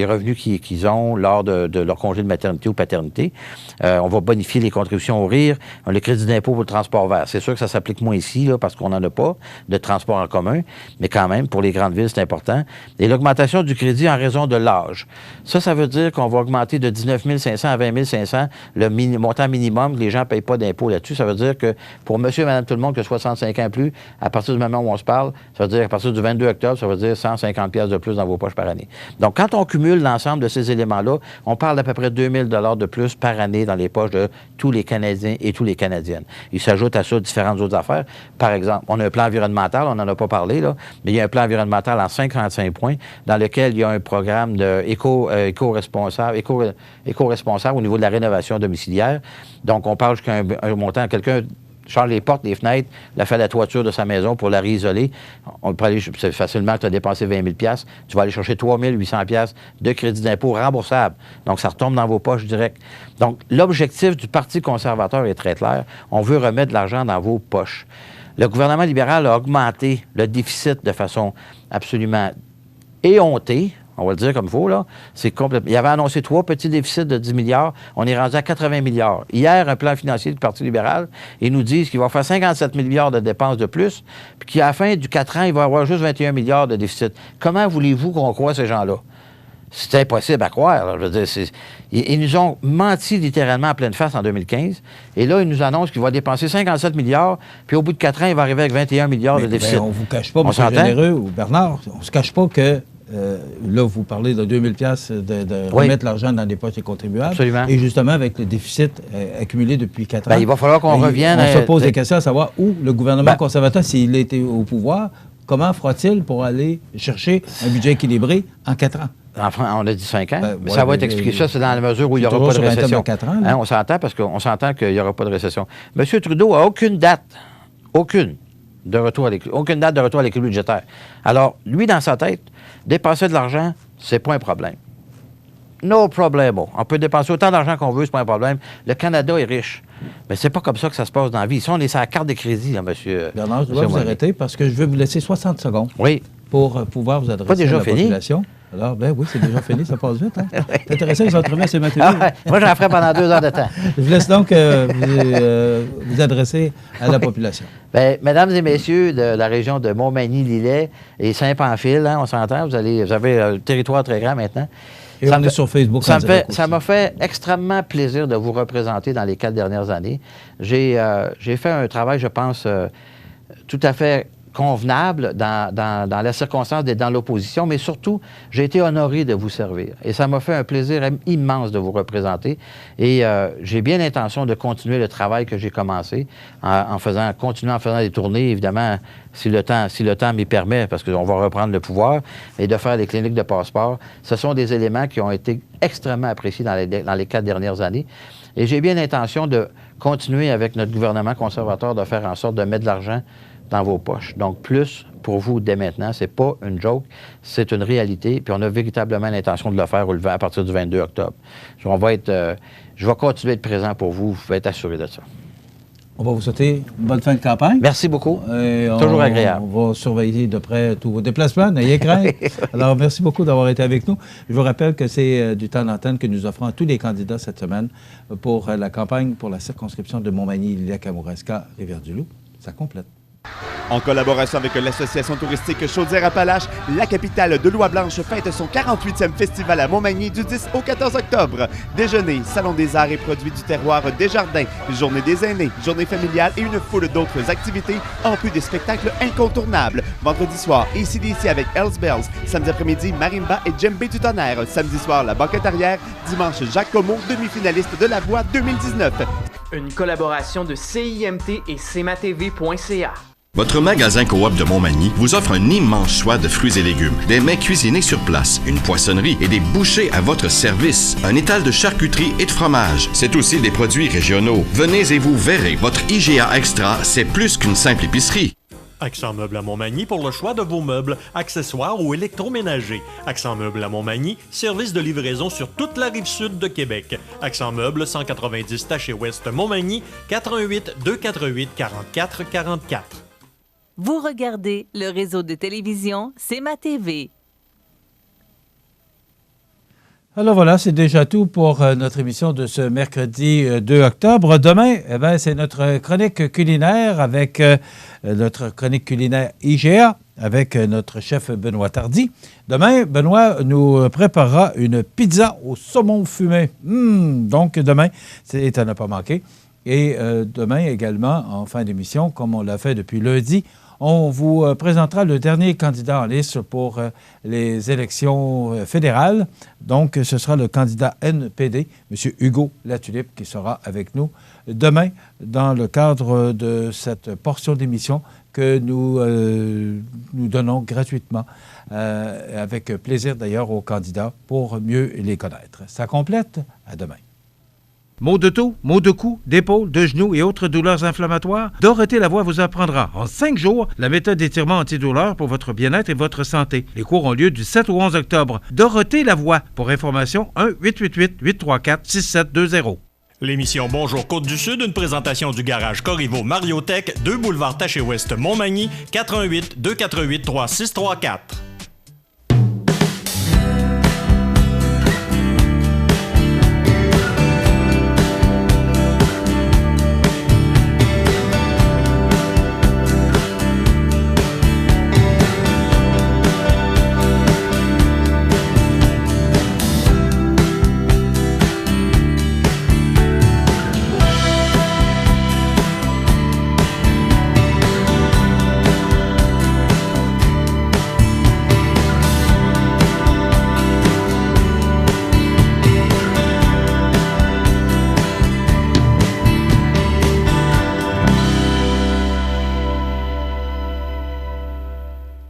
revenus qu'ils ont lors de leur congé de maternité ou paternité. On va bonifier les contributions au RIR, le crédit d'impôt pour le transport vert. C'est sûr que ça s'applique moins ici, là, parce qu'on n'en a pas de transport en commun, mais quand même, pour les grandes villes, c'est important. Et l'augmentation du crédit en raison de l'âge. Ça veut dire qu'on va augmenter de 19 500 à 20 500 le montant minimum, que les gens ne payent pas d'impôt là-dessus. Ça veut dire que pour monsieur et madame tout le monde qui a 65 ans et plus, à partir du moment où on se parle, ça veut dire à partir du 22 octobre, ça veut dire 150$ de plus dans vos poches par année. Donc, quand on cumule l'ensemble de ces éléments-là, on parle d'à peu près 2 000 $ de plus par année dans les poches de tous les Canadiens et tous les Canadiennes. Il s'ajoute à ça différentes autres affaires. Par exemple, on a un plan environnemental, on n'en a pas parlé, là, mais il y a un plan environnemental en 55 points dans lequel il y a un programme de éco-responsable au niveau de la rénovation domiciliaire. Donc, on parle jusqu'à un montant, quelqu'un change les portes, les fenêtres, fait la toiture de sa maison pour la réisoler. On peut aller, c'est facilement que tu as dépensé 20 000$. Tu vas aller chercher 3 800$ de crédit d'impôt remboursable. Donc, ça retombe dans vos poches direct. Donc, l'objectif du Parti conservateur est très clair. On veut remettre de l'argent dans vos poches. Le gouvernement libéral a augmenté le déficit de façon absolument éhontée. On va le dire comme il faut, là. Il avait annoncé 3 petits déficits de 10 milliards. On est rendu à 80 milliards. Hier, un plan financier du Parti libéral, ils nous disent qu'il va faire 57 milliards de dépenses de plus, puis qu'à la fin du 4 ans, il va avoir juste 21 milliards de déficit. Comment voulez-vous qu'on croie ces gens-là? C'est impossible à croire. Là. Je veux dire, ils nous ont menti littéralement à pleine face en 2015. Et là, ils nous annoncent qu'ils vont dépenser 57 milliards, puis au bout de 4 ans, il va arriver avec 21 milliards de déficit. On ne vous cache pas, M. Généreux ou Bernard, on ne se cache pas que là, vous parlez de 2000 pièces de remettre l'argent dans les poches des contribuables. Absolument. Et justement, avec le déficit accumulé depuis 4 ans, il va falloir qu'on revienne. On se pose des questions à savoir où le gouvernement conservateur, s'il était au pouvoir, comment fera-t-il pour aller chercher un budget équilibré en 4 ans? Enfin, on a dit 5 ans, mais ça va être expliqué. Ça, c'est dans la mesure où il n'y aura pas de récession. De 4 ans, on s'entend parce qu'on s'entend qu'il n'y aura pas de récession. M. Trudeau n'a aucune date de retour à l'équilibre budgétaire. Alors, lui, dans sa tête, dépenser de l'argent, c'est pas un problème. No problemo. On peut dépenser autant d'argent qu'on veut, c'est pas un problème. Le Canada est riche. Mais c'est pas comme ça que ça se passe dans la vie. Si on est sur la carte de crédit, là, monsieur... Bernard, je dois vous arrêter parce que je vais vous laisser 60 secondes. Oui. Pour pouvoir vous adresser pas déjà à la fini? Population. Alors, oui, c'est déjà fini, ça passe vite. Hein? C'est intéressant, les entrevues, c'est Mathieu. Moi, j'en ferai pendant 2 heures de temps. Je vous laisse donc vous adresser à la population. Bien, mesdames et messieurs de la région de Montmagny-Lillet et Saint-Pamphile, hein, on s'entend, vous avez un territoire très grand maintenant. Et on est sur Facebook. Ça m'a fait extrêmement plaisir de vous représenter dans les 4 dernières années. J'ai fait un travail, je pense, tout à fait convenable dans la circonstance d'être dans l'opposition, mais surtout, j'ai été honoré de vous servir. Et ça m'a fait un plaisir immense de vous représenter. Et j'ai bien l'intention de continuer le travail que j'ai commencé en faisant des tournées, évidemment, si le temps m'y permet, parce qu'on va reprendre le pouvoir, et de faire des cliniques de passeport. Ce sont des éléments qui ont été extrêmement appréciés dans les 4 dernières années. Et j'ai bien l'intention de continuer avec notre gouvernement conservateur de faire en sorte de mettre de l'argent dans vos poches. Donc, plus pour vous dès maintenant, c'est pas une joke, c'est une réalité, puis on a véritablement l'intention de le faire à partir du 22 octobre. Je vais continuer à être présent pour vous, vous pouvez être assuré de ça. On va vous souhaiter une bonne fin de campagne. Merci beaucoup. Toujours agréable. On va surveiller de près tous vos déplacements, n'ayez crainte. Alors, merci beaucoup d'avoir été avec nous. Je vous rappelle que c'est du temps d'antenne que nous offrons à tous les candidats cette semaine pour la campagne pour la circonscription de Montmagny-Lillet-Kamouraska, Rivière-du-Loup. Ça complète. En collaboration avec l'association touristique Chaudière-Appalaches, la capitale de l'Oie-Blanche fête son 48e festival à Montmagny du 10 au 14 octobre. Déjeuner, salon des arts et produits du terroir Desjardins, journée des aînés, journée familiale et une foule d'autres activités, en plus des spectacles incontournables. Vendredi soir, AC/DC avec Hells Bells. Samedi après-midi, Marimba et Djembé du Tonnerre. Samedi soir, la banquette arrière. Dimanche, Jacques Comeau, demi-finaliste de La Voix 2019. Une collaboration de CIMT et CMATV.ca. Votre magasin Coop de Montmagny vous offre un immense choix de fruits et légumes, des mets cuisinés sur place, une poissonnerie et des bouchers à votre service, un étal de charcuterie et de fromage. C'est aussi des produits régionaux. Venez et vous verrez, votre IGA Extra, c'est plus qu'une simple épicerie. Accent Meubles à Montmagny pour le choix de vos meubles, accessoires ou électroménagers. Accent Meubles à Montmagny, service de livraison sur toute la rive sud de Québec. Accent Meubles, 190 Taché-Ouest Montmagny, 88 248 44 44. Vous regardez le réseau de télévision CMATV. Alors voilà, c'est déjà tout pour notre émission de ce mercredi 2 octobre. Demain, c'est notre chronique culinaire avec notre chronique culinaire IGA avec notre chef Benoît Tardy. Demain, Benoît nous préparera une pizza au saumon fumé. Donc demain, c'est à ne pas manquer. Et demain également, en fin d'émission, comme on l'a fait depuis lundi, on vous présentera le dernier candidat en liste pour les élections fédérales. Donc, ce sera le candidat NPD, M. Hugo Latulippe, qui sera avec nous demain dans le cadre de cette portion d'émission que nous donnons gratuitement, avec plaisir d'ailleurs aux candidats pour mieux les connaître. Ça complète. À demain. Maux de dos, maux de cou, d'épaule, de genoux et autres douleurs inflammatoires, Dorothée Lavoie vous apprendra en 5 jours la méthode d'étirement antidouleur pour votre bien-être et votre santé. Les cours ont lieu du 7 au 11 octobre. Dorothée Lavoie. Pour information, 1-888-834-6720. L'émission Bonjour Côte-du-Sud, une présentation du garage Corriveau Mariotech, 2 boulevard Taché-Ouest Montmagny, 88 248 3634.